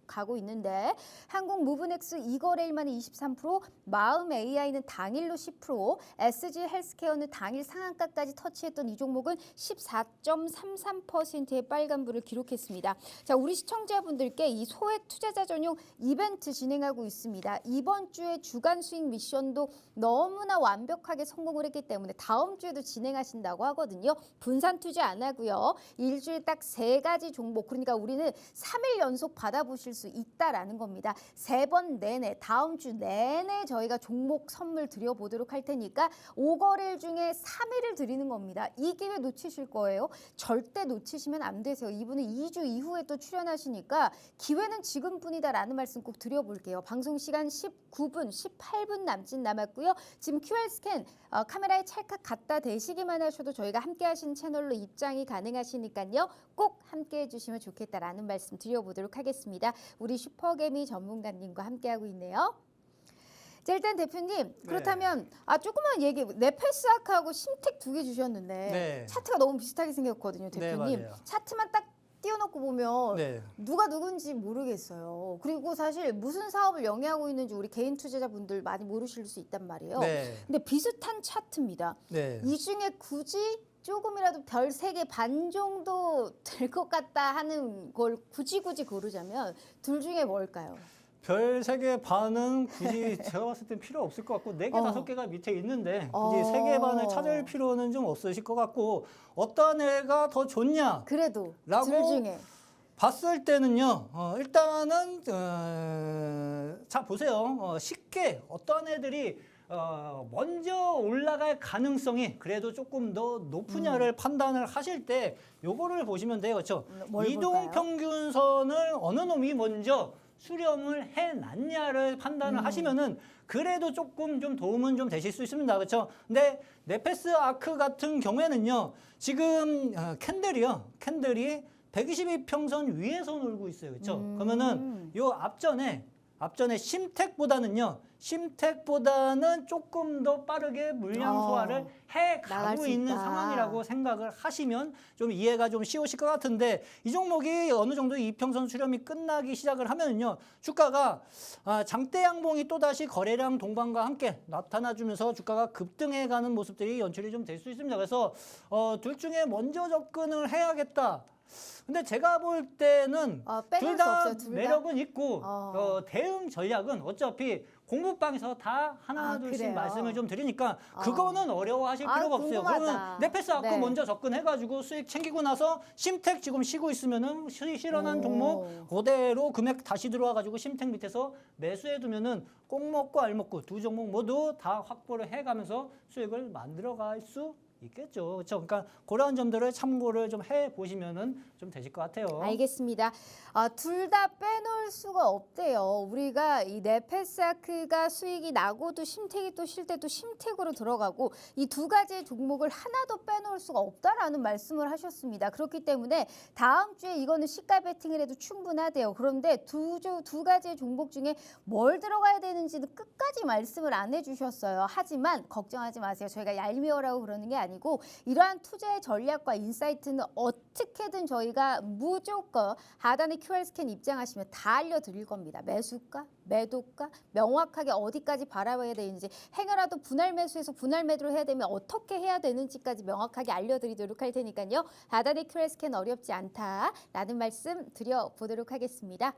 가고 있는데 한국 무브넥스 2거래일 만에 23%, 마음 AI는 당일로 10%, SG 헬스케어는 당일 상한가까지 터치했던 이 종목은 14.33%의 빨간불을 기록했습니다. 자, 우리 시청자분들께 이 소액 투자자 전용 이벤트 진행하고 있습니다. 이번 주에 주간 수익 미션도 너무나 완벽하게 성공을 했기 때문에 다음 주에도 진행하신다고 하거든요. 분산 투자 안 하고요. 일주일 딱 3가지 종목, 그러니까 우리는 3일 연속 받아보실 수 있다라는 겁니다. 3번 내내, 다음 주 내내 저희가 종목 선물 드려보도록 할 테니까 5거래일 중에 3일을 드리는 겁니다. 이 기회 놓치실 거예요. 절대 놓치시면 안 되세요. 이분은 2주 이후에 또 출연하시니까 기회는 지금뿐이다라는 말씀 꼭 드려볼게요. 방송 시간 19분, 18분 남았고요. 지금 QR 스캔 카메라에 찰칵 갖다 대시기만 하셔도 저희가 함께 하시는 채널로 입장이 가능하시니까요. 꼭 함께 해주시면 좋겠다라는 말씀 드려보도록 하겠습니다. 우리 슈퍼개미 전문가님과 함께하고 있네요. 자, 일단 대표님, 그렇다면 조그만 얘기, 네페스아크하고 심택 2개 주셨는데 네. 차트가 너무 비슷하게 생겼거든요, 대표님. 네, 맞아요. 차트만 딱 띄워놓고 보면 네. 누가 누군지 모르겠어요. 그리고 사실 무슨 사업을 영위하고 있는지 우리 개인 투자자분들 많이 모르실 수 있단 말이에요. 네. 근데 비슷한 차트입니다. 네. 이 중에 굳이 조금이라도 별 3개 반 정도 될 것 같다 하는 걸 굳이 고르자면 둘 중에 뭘까요? 별 3개 반은 굳이 제가 봤을 땐 필요 없을 것 같고 4개, 5개가 밑에 있는데 굳이 3개 반을 찾을 필요는 좀 없으실 것 같고 어떤 애가 더 좋냐? 그래도 라고 둘 중에 봤을 때는요. 일단은 자 보세요. 쉽게 어떤 애들이 먼저 올라갈 가능성이 그래도 조금 더 높으냐를 판단을 하실 때 요거를 보시면 돼요. 그렇죠? 이동 평균선을 어느 놈이 먼저 수렴을 해놨냐를 판단을 하시면은 그래도 조금 좀 도움은 좀 되실 수 있습니다. 그렇죠? 근데 네페스 아크 같은 경우에는요. 지금 캔들이 122평선 위에서 놀고 있어요. 그렇죠? 그러면은 요 앞전에 심택보다는 조금 더 빠르게 물량 소화를 해 가고 있는 상황이라고 생각을 하시면 좀 이해가 좀 쉬우실 것 같은데 이 종목이 어느 정도 이평선 수렴이 끝나기 시작을 하면요. 주가가 장대 양봉이 또다시 거래량 동반과 함께 나타나주면서 주가가 급등해 가는 모습들이 연출이 좀 될 수 있습니다. 그래서 둘 중에 먼저 접근을 해야겠다. 근데 제가 볼 때는 둘 다 매력은 있고 대응 전략은 어차피 공부방에서 다 하나둘씩 말씀을 좀 드리니까 그거는 어려워하실 필요가 없어요. 그러면 네페스 아크 먼저 접근해가지고 수익 챙기고 나서 심택 지금 쉬고 있으면은 실현한 종목 그대로 금액 다시 들어와가지고 심택 밑에서 매수해두면은 꼭 먹고 알 먹고 두 종목 모두 다 확보를 해가면서 수익을 만들어갈 수 있겠죠. 그렇죠? 그러니까 그런 점들을 참고를 좀 해보시면은 좀 되실 것 같아요. 알겠습니다. 둘 다 빼놓을 수가 없대요. 우리가 이 네페스아크가 수익이 나고도 심택이 또 쉴 때도 심택으로 들어가고 이 두 가지의 종목을 하나도 빼놓을 수가 없다라는 말씀을 하셨습니다. 그렇기 때문에 다음 주에 이거는 시가 베팅을 해도 충분하대요. 그런데 두 가지의 종목 중에 뭘 들어가야 되는지는 끝까지 말씀을 안 해주셨어요. 하지만 걱정하지 마세요. 저희가 얄미워라고 그러는 게 아니고 이러한 투자의 전략과 인사이트는 어떻게든 저희가 무조건 하단에 QR 스캔 입장하시면 다 알려드릴 겁니다. 매수가, 매도가, 명확하게 어디까지 바라봐야 되는지 행여라도 분할 매수해서 분할 매도를 해야 되면 어떻게 해야 되는지까지 명확하게 알려드리도록 할 테니까요. 하단에 QR 스캔 어렵지 않다라는 말씀 드려보도록 하겠습니다.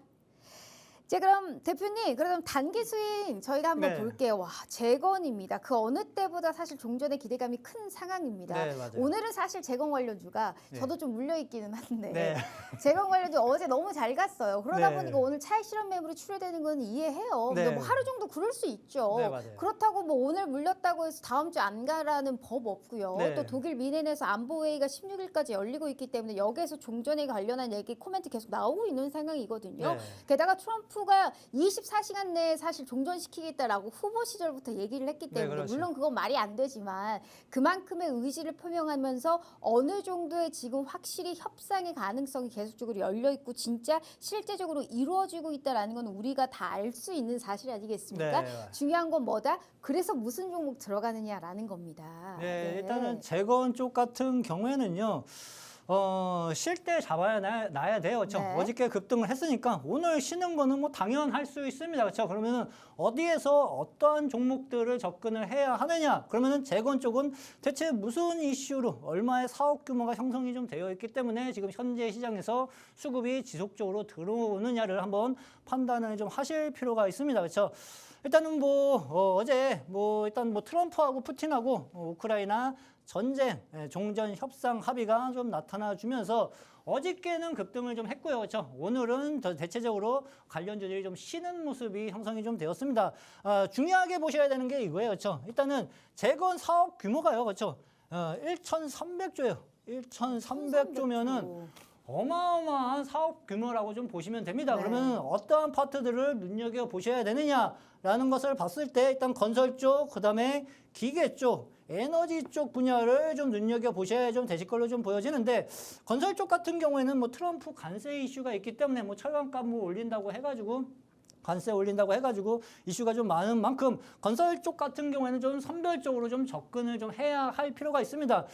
이제 그럼 대표님, 그럼 단기 스윙 저희가 한번 네. 볼게요. 와, 재건입니다. 그 어느 때보다 사실 종전의 기대감이 큰 상황입니다. 네, 맞아요. 오늘은 사실 재건 관련주가 네. 저도 좀 물려 있기는 한데 네. 재건 관련주 어제 너무 잘 갔어요. 그러다 네. 보니까 오늘 차익 실현 매물이 출회되는 건 이해해요. 근데 네. 뭐 하루 정도 그럴 수 있죠. 네, 맞아요. 그렇다고 뭐 오늘 물렸다고 해서 다음 주 안 가라는 법 없고요. 네. 또 독일 미넨에서 안보회의가 16일까지 열리고 있기 때문에 여기에서 종전에 관련한 얘기 코멘트 계속 나오고 있는 상황이거든요. 네. 게다가 트럼프가 24시간 내에 사실 종전시키겠다라고 후보 시절부터 얘기를 했기 네, 때문에 그렇죠. 물론 그건 말이 안 되지만 그만큼의 의지를 표명하면서 어느 정도의 지금 확실히 협상의 가능성이 계속적으로 열려 있고 진짜 실제적으로 이루어지고 있다라는 건 우리가 다 알 수 있는 사실 아니겠습니까? 네. 중요한 건 뭐다? 그래서 무슨 종목 들어가느냐라는 겁니다. 네, 일단은 재건 쪽 같은 경우에는요. 쉴 때 놔야 돼요. 그렇죠? 네. 어저께 급등을 했으니까 오늘 쉬는 거는 뭐 당연할 수 있습니다. 그렇죠? 그러면은 어디에서 어떠한 종목들을 접근을 해야 하느냐? 그러면은 재건 쪽은 대체 무슨 이슈로 얼마의 사업 규모가 형성이 좀 되어 있기 때문에 지금 현재 시장에서 수급이 지속적으로 들어오느냐를 한번 판단을 좀 하실 필요가 있습니다. 그렇죠? 일단은 뭐 어제 뭐 일단 뭐 트럼프하고 푸틴하고 우크라이나 전쟁 종전 협상 합의가 좀 나타나 주면서 어저께는 급등을 좀 했고요. 그렇죠? 오늘은 더 대체적으로 관련주들이 좀 쉬는 모습이 형성이 좀 되었습니다. 중요하게 보셔야 되는 게 이거예요. 그렇죠? 일단은 재건 사업 규모가요. 그렇죠? 1,300조예요. 1,300조면은 어마어마한 사업 규모라고 좀 보시면 됩니다. 네. 그러면 어떠한 파트들을 눈여겨 보셔야 되느냐라는 것을 봤을 때 일단 건설 쪽, 그다음에 기계 쪽, 에너지 쪽 분야를 좀 눈여겨 보셔야 좀 되실 걸로 좀 보여지는데 건설 쪽 같은 경우에는 뭐 트럼프 관세 이슈가 있기 때문에 뭐 철강값 뭐 올린다고 해가지고 관세 올린다고 해가지고 이슈가 좀 많은 만큼 건설 쪽 같은 경우에는 좀 선별적으로 좀 접근을 좀 해야 할 필요가 있습니다.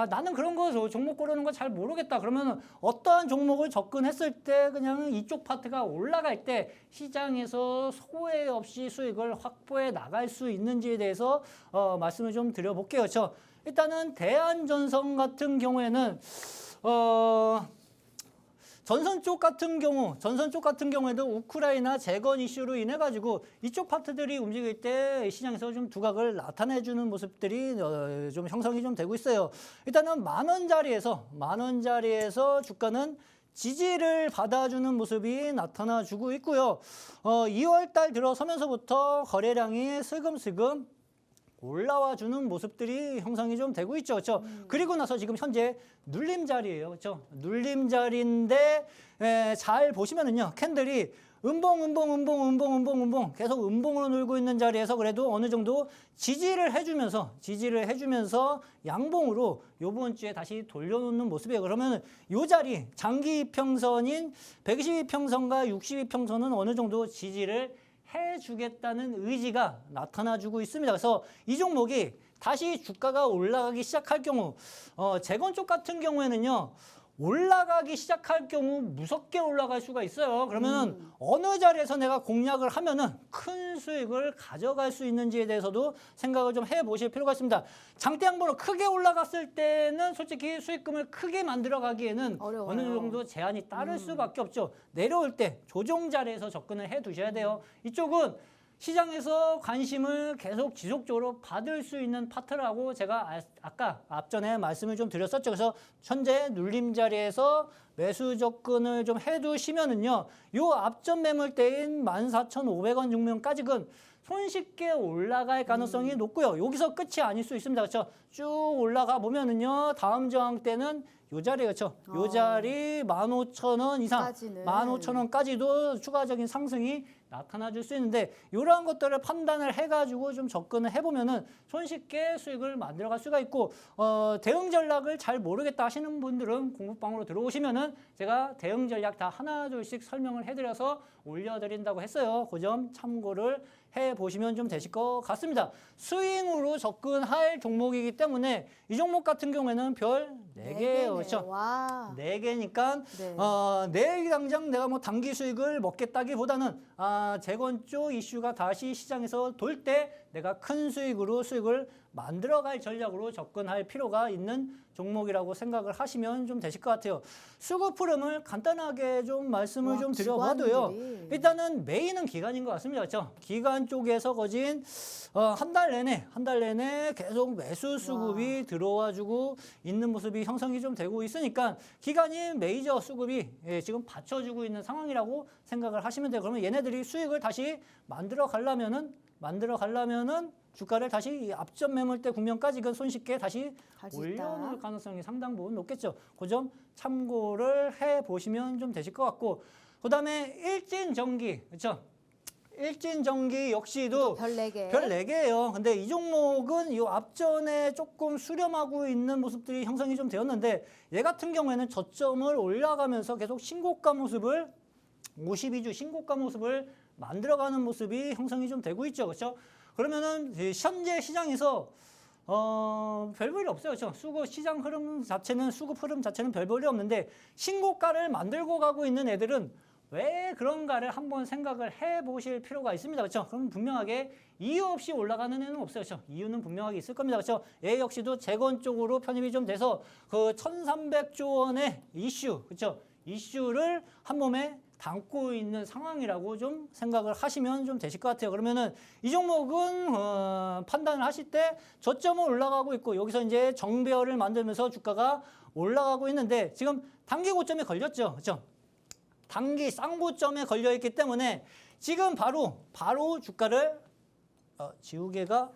나는 그런 거 종목 고르는 거 잘 모르겠다. 그러면 어떠한 종목을 접근했을 때 그냥 이쪽 파트가 올라갈 때 시장에서 소외 없이 수익을 확보해 나갈 수 있는지에 대해서 말씀을 좀 드려볼게요. 그렇죠? 일단은 대한전선 같은 경우에는 전선 쪽 같은 경우에도 우크라이나 재건 이슈로 인해 가지고 이쪽 파트들이 움직일 때 시장에서 좀 두각을 나타내주는 모습들이 좀 형성이 좀 되고 있어요. 일단은 만 원짜리에서 주가는 지지를 받아주는 모습이 나타나주고 있고요. 2월 달 들어서면서부터 거래량이 슬금슬금 올라와 주는 모습들이 형성이 좀 되고 있죠. 그렇죠? 그리고 나서 지금 현재 눌림 자리예요. 그렇죠? 눌림 자리인데 잘 보시면은요. 캔들이 음봉 계속 음봉으로 놀고 있는 자리에서 그래도 어느 정도 지지를 해주면서 양봉으로 요번 주에 다시 돌려놓는 모습이에요. 그러면 요 자리 장기 이평선인 122평선과 62평선은 어느 정도 지지를 해주겠다는 의지가 나타나주고 있습니다. 그래서 이 종목이 다시 주가가 올라가기 시작할 경우 재건 쪽 같은 경우에는요. 올라가기 시작할 경우 무섭게 올라갈 수가 있어요. 그러면 어느 자리에서 내가 공략을 하면은 큰 수익을 가져갈 수 있는지에 대해서도 생각을 좀 해보실 필요가 있습니다. 장대 양봉으로 크게 올라갔을 때는 솔직히 수익금을 크게 만들어 가기에는 어려워요. 어느 정도 제한이 따를 수밖에 없죠. 내려올 때 조정 자리에서 접근을 해 두셔야 돼요. 이쪽은 시장에서 관심을 계속 지속적으로 받을 수 있는 파트라고 제가 아까 앞전에 말씀을 좀 드렸었죠. 그래서 현재 눌림 자리에서 매수 접근을 좀 해두시면은요. 요 앞전 매물대인 14,500원 중면까지는 손쉽게 올라갈 가능성이 높고요. 여기서 끝이 아닐 수 있습니다. 그렇죠? 쭉 올라가 보면은요. 다음 저항 때는 요 자리 그렇죠? 요 자리 15,000원 이상, 까지는. 15,000원까지도 추가적인 상승이 나타나 줄 수 있는데 이러한 것들을 판단을 해가지고 좀 접근을 해보면은 손쉽게 수익을 만들어갈 수가 있고 대응 전략을 잘 모르겠다 하시는 분들은 공부방으로 들어오시면은 제가 대응 전략 다 하나 둘씩 설명을 해드려서 올려드린다고 했어요. 그 점 참고를 해보시면 좀 되실 것 같습니다. 스윙으로 접근할 종목이기 때문에 이 종목 같은 경우에는 별 4개예요. 그렇죠? 와. 4개니까 네. 내일 당장 내가 뭐 단기 수익을 먹겠다기보다는 재건 쪽 이슈가 다시 시장에서 돌 때 내가 큰 수익을 만들어갈 전략으로 접근할 필요가 있는 종목이라고 생각을 하시면 좀 되실 것 같아요. 수급 흐름을 간단하게 좀 말씀을 좀 드려봐도요. 기관들이. 일단은 메인은 기간인 것 같습니다. 그렇죠? 기간 쪽에서 거진 한 달 내내 계속 매수 수급이 들어와주고 있는 모습이 형성이 좀 되고 있으니까 기간이 메이저 수급이 지금 받쳐주고 있는 상황이라고 생각을 하시면 돼요. 그러면 얘네들이 수익을 다시 만들어 가려면은 주가를 다시 이 앞전 매물대 국면까지 손쉽게 다시 가지 올려놓을 있다. 가능성이 상당 부분 높겠죠. 그 점 참고를 해보시면 좀 되실 것 같고, 그 다음에 일진전기, 그렇죠? 일진전기 역시도 별 4개. 별 4개예요. 근데 이 종목은 이 앞전에 조금 수렴하고 있는 모습들이 형성이 좀 되었는데, 얘 같은 경우에는 저점을 올라가면서 계속 신고가 모습을 52주 신고가 모습을 만들어가는 모습이 형성이 좀 되고 있죠. 그렇죠? 그러면은 현재 시장에서 별 볼이 없어요. 그렇죠? 수급 흐름 자체는 별 볼이 없는데, 신고가를 만들고 가고 있는 애들은 왜 그런가를 한번 생각을 해보실 필요가 있습니다. 그렇죠? 그럼 분명하게 이유 없이 올라가는 애는 없어요. 그렇죠? 이유는 분명하게 있을 겁니다. 그렇죠? 얘 역시도 재건 쪽으로 편입이 좀 돼서 그 1,300조 원의 이슈, 그렇죠? 이슈를 한 몸에 담고 있는 상황이라고 좀 생각을 하시면 좀 되실 것 같아요. 그러면은 이 종목은 판단을 하실 때 저점은 올라가고 있고, 여기서 이제 정배열을 만들면서 주가가 올라가고 있는데, 지금 단기 고점에 걸렸죠. 그렇죠? 단기 쌍고점에 걸려 있기 때문에 지금 바로 주가를 지우개가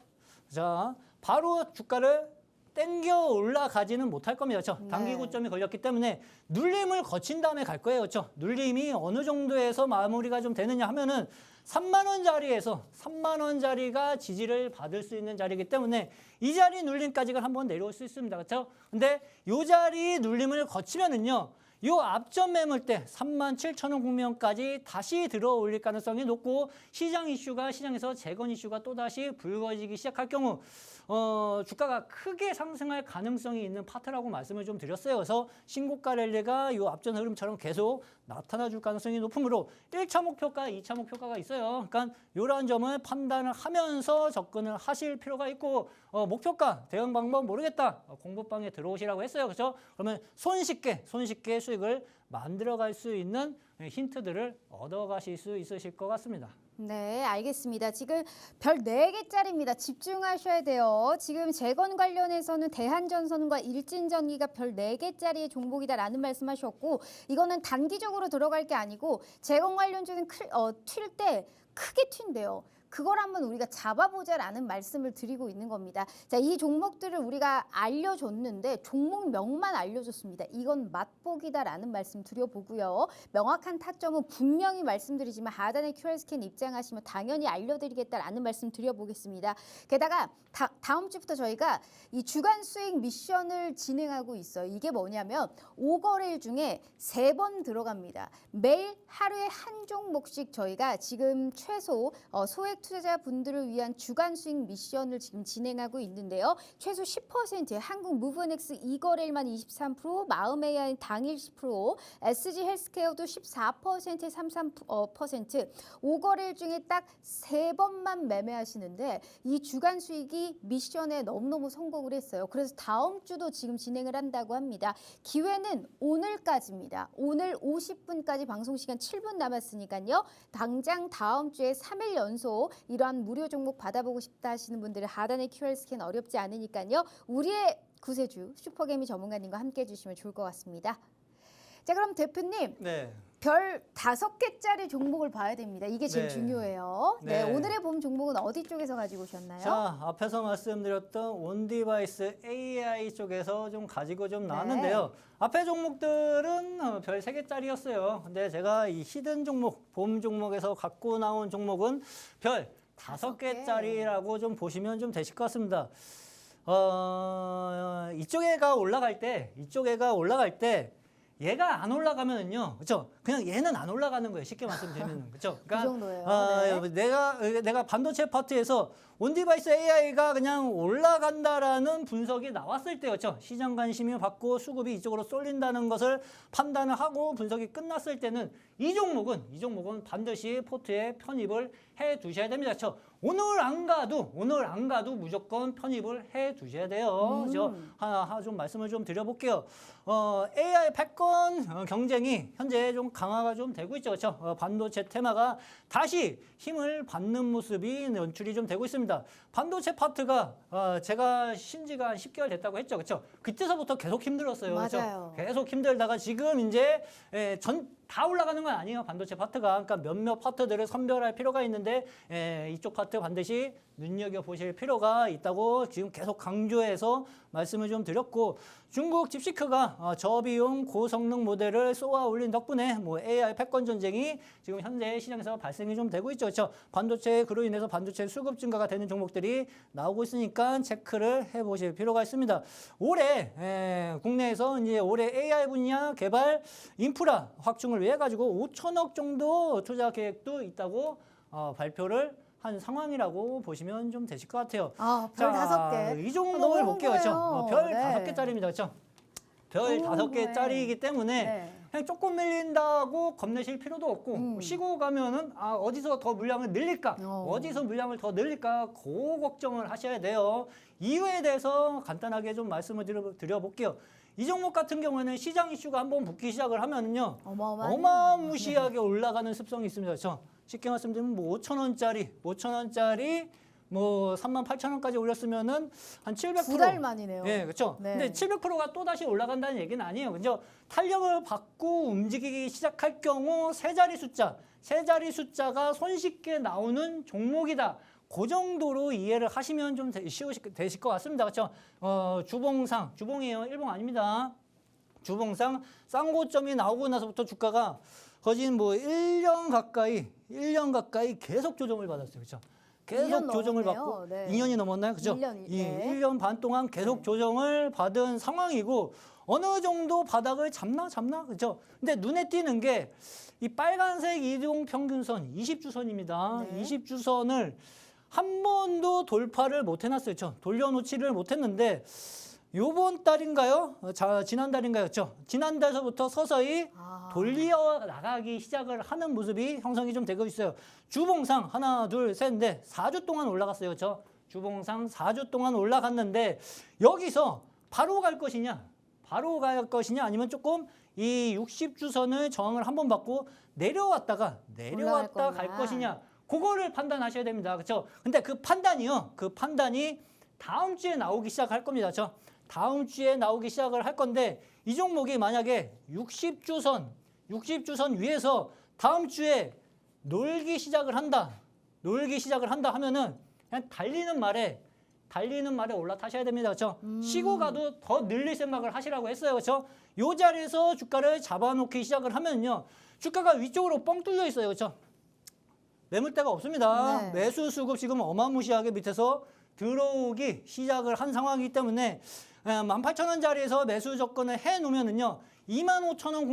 바로 주가를 땡겨 올라가지는 못할 겁니다. 그렇죠? 네. 단기 고점이 걸렸기 때문에 눌림을 거친 다음에 갈 거예요. 그렇죠? 눌림이 어느 정도에서 마무리가 좀 되느냐 하면은 3만 원짜리에서 3만 원짜리가 지지를 받을 수 있는 자리이기 때문에 이 자리 눌림까지가 한번 내려올 수 있습니다. 그렇죠? 근데 이 자리 눌림을 거치면은요, 요 앞전 매물대 37,000원 국면까지 다시 들어 올릴 가능성이 높고, 시장에서 재건 이슈가 또다시 불거지기 시작할 경우 주가가 크게 상승할 가능성이 있는 파트라고 말씀을 좀 드렸어요. 그래서 신고가 랠리가 요 앞전 흐름처럼 계속 나타나 줄 가능성이 높으므로 1차 목표가, 2차 목표가가 있어요. 그러니까 이러한 점을 판단을 하면서 접근을 하실 필요가 있고, 목표가, 대응 방법 모르겠다, 공부방에 들어오시라고 했어요. 그렇죠? 그러면 손쉽게 수익을 만들어갈 수 있는 힌트들을 얻어가실 수 있으실 것 같습니다. 네, 알겠습니다. 지금 별 4개짜리입니다. 집중하셔야 돼요. 지금 재건 관련해서는 대한전선과 일진전기가 별 4개짜리의 종목이다라는 말씀하셨고, 이거는 단기적으로 들어갈 게 아니고 재건 관련주는 튈 때 크게 튄대요. 그걸 한번 우리가 잡아보자라는 말씀을 드리고 있는 겁니다. 자, 이 종목들을 우리가 알려줬는데 종목명만 알려줬습니다. 이건 맛보기다라는 말씀 드려보고요. 명확한 타점은 분명히 말씀드리지만 하단에 QR스캔 입장하시면 당연히 알려드리겠다라는 말씀 드려보겠습니다. 게다가 다음 주부터 저희가 이 주간 수익 미션을 진행하고 있어요. 이게 뭐냐면 5거래일 중에 3번 들어갑니다. 매일 하루에 한 종목씩 저희가 지금 최소 소액 투자자분들을 위한 주간 수익 미션을 지금 진행하고 있는데요. 최소 10%의 한국 무브넥스 2거래일만 23%, 마음 AI 당일 10%, SG 헬스케어도 14%에 33%, 5거래일 중에 딱 3번만 매매하시는데 이 주간 수익이 미션에 너무너무 성공을 했어요. 그래서 다음 주도 지금 진행을 한다고 합니다. 기회는 오늘까지입니다. 오늘 50분까지 방송 시간 7분 남았으니까요. 당장 다음 주에 3일 연속 이러한 무료 종목 받아보고 싶다 하시는 분들은 하단의 QR 스캔 어렵지 않으니까요. 우리의 구세주 슈퍼개미 전문가님과 함께 해주시면 좋을 것 같습니다. 자, 그럼 대표님. 네. 별 5개짜리 종목을 봐야 됩니다. 이게 제일 네. 중요해요. 네. 네. 오늘의 봄 종목은 어디 쪽에서 가지고 오셨나요? 자, 앞에서 말씀드렸던 온디바이스 AI 쪽에서 좀 가지고 좀 나왔는데요. 앞에 종목들은 별 3개짜리였어요. 근데 제가 이 히든 종목, 봄 종목에서 갖고 나온 종목은 별 5개짜리라고 좀 보시면 좀 되실 것 같습니다. 이쪽에가 올라갈 때 얘가 안 올라가면은요, 그렇죠? 그냥 얘는 안 올라가는 거예요. 쉽게 말씀드리면, 그렇죠? 그 정도예요. 네. 내가 반도체 파트에서 온디바이스 AI가 그냥 올라간다라는 분석이 나왔을 때, 그렇죠? 시장 관심이 받고 수급이 이쪽으로 쏠린다는 것을 판단을 하고 분석이 끝났을 때는 이 종목은 반드시 포트에 편입을 해 두셔야 됩니다. 그렇죠? 오늘 안 가도 무조건 편입을 해 두셔야 돼요. 저 하나 좀 말씀을 좀 드려볼게요. AI 패권 경쟁이 현재 좀 강화가 좀 되고 있죠. 그렇죠? 반도체 테마가 다시 힘을 받는 모습이 연출이 좀 되고 있습니다. 반도체 파트가 제가 신지가 한 10개월 됐다고 했죠. 그렇죠? 그때서부터 계속 힘들었어요. 맞아요. 그렇죠? 계속 힘들다가 지금 이제 다 올라가는 건 아니에요. 반도체 파트가. 그러니까 몇몇 파트들을 선별할 필요가 있는데 이쪽 파트 반드시 눈여겨보실 필요가 있다고 지금 계속 강조해서 말씀을 좀 드렸고, 중국 딥시크가 저비용 고성능 모델을 쏘아 올린 덕분에 뭐 AI 패권 전쟁이 지금 현재 시장에서 발생이 좀 되고 있죠. 그렇죠? 반도체 그로 인해서 반도체 수급 증가가 되는 종목들이 나오고 있으니까 체크를 해보실 필요가 있습니다. 올해 국내에서 이제 올해 AI 분야 개발 인프라 확충을 위해 가지고 5천억 정도 투자 계획도 있다고 발표를 한 상황이라고 보시면 좀 되실 것 같아요. 별 5개. 이 종목을 너무 볼게요. 그렇죠? 궁금해요. 별 네. 5개짜리입니다. 그렇죠? 별 너무 5개짜리이기 때문에 네. 그냥 조금 밀린다고 겁내실 필요도 없고 쉬고 가면은 어디서 더 물량을 늘릴까? 어디서 물량을 더 늘릴까? 그 걱정을 하셔야 돼요. 이유에 대해서 간단하게 좀 말씀을 드려볼게요. 이 종목 같은 경우에는 시장 이슈가 한번 붙기 시작을 하면은요. 어마무시하게 올라가는 습성이 있습니다. 그렇죠? 쉽게 말씀드리면 뭐 5,000원짜리 뭐 38,000원까지 올렸으면은 한 700%. 2달 만이네요. 예, 그렇죠. 네. 근데 700%가 또 다시 올라간다는 얘기는 아니에요. 그죠? 탄력을 받고 움직이기 시작할 경우 세 자리 숫자가 손쉽게 나오는 종목이다. 그 정도로 이해를 하시면 좀 되실 것 같습니다. 그렇죠? 주봉이에요. 일봉 아닙니다. 주봉상 쌍고점이 나오고 나서부터 주가가 거진 뭐 1년 가까이 계속 조정을 받았어요. 그렇죠? 계속 조정을 받고 2년이 넘었나요? 그죠? 1년 반 동안 계속 조정을 받은 상황이고 어느 정도 바닥을 잡나? 그죠? 근데 눈에 띄는 게 이 빨간색 이동 평균선 20주선입니다. 20주선을 한 번도 돌파를 못 해놨어요. 그렇죠? 돌려놓지를 못했는데 요번 달인가요? 지난달인가요? 그렇죠? 지난달서부터 서서히 돌려 나가기 시작을 하는 모습이 형성이 좀 되고 있어요. 주봉상 하나, 둘, 셋, 넷 4주 동안 올라갔어요. 그렇죠? 주봉상 4주 동안 올라갔는데 여기서 바로 갈 것이냐? 아니면 조금 이 60주선을 저항을 한번 받고 내려왔다 갈 것이냐? 그거를 판단하셔야 됩니다. 그렇죠? 근데 그 판단이 다음 주에 나오기 시작할 겁니다. 그렇죠? 다음 주에 나오기 시작을 할 건데 이 종목이 만약에 60주선 위에서 다음 주에 놀기 시작을 한다 하면은 그냥 달리는 말에 올라타셔야 됩니다. 그렇죠? 쉬고 가도 더 늘릴 생각을 하시라고 했어요. 그렇죠? 요 자리에서 주가를 잡아놓기 시작을 하면요. 주가가 위쪽으로 뻥 뚫려 있어요. 그렇죠? 매물대가 없습니다. 네. 매수 수급 지금 어마무시하게 밑에서 들어오기 시작을 한 상황이기 때문에 18,000원짜리에서 매수 접근을 해놓으면은요 25,000원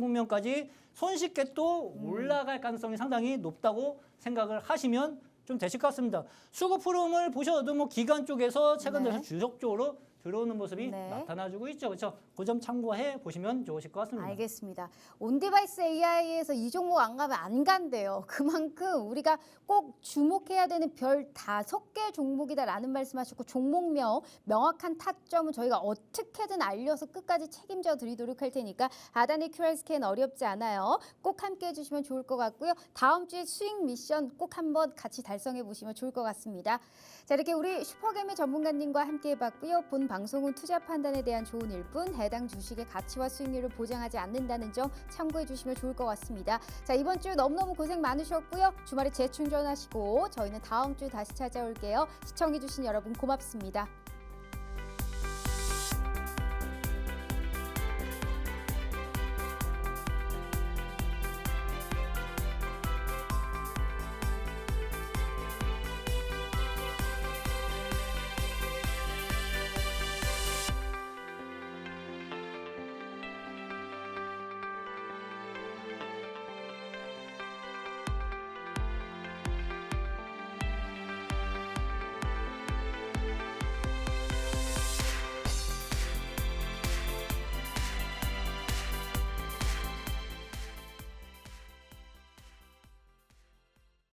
국면까지 손쉽게 또 올라갈 가능성이 상당히 높다고 생각을 하시면 좀 되실 것 같습니다. 수급 흐름을 보셔도 뭐 기관 쪽에서 최근 들어서 지속적으로 들어오는 모습이 나타나주고 있죠. 그렇죠? 그 점 참고해 보시면 좋으실 것 같습니다. 알겠습니다. 온디바이스 AI에서 이 종목 안 가면 안 간대요. 그만큼 우리가 꼭 주목해야 되는 별 5개 종목이다라는 말씀하셨고 종목명 명확한 타점은 저희가 어떻게든 알려서 끝까지 책임져 드리도록 할 테니까 하단의 QR 스캔 어렵지 않아요. 꼭 함께 해주시면 좋을 것 같고요. 다음 주에 수익 미션 꼭 한번 같이 달성해 보시면 좋을 것 같습니다. 자, 이렇게 우리 슈퍼개미 전문가님과 함께 해봤고요. 본 방송은 투자 판단에 대한 좋은 일뿐 해당 주식의 가치와 수익률을 보장하지 않는다는 점 참고해 주시면 좋을 것 같습니다. 자, 이번 주 너무너무 고생 많으셨고요. 주말에 재충전하시고 저희는 다음 주 다시 찾아올게요. 시청해 주신 여러분 고맙습니다.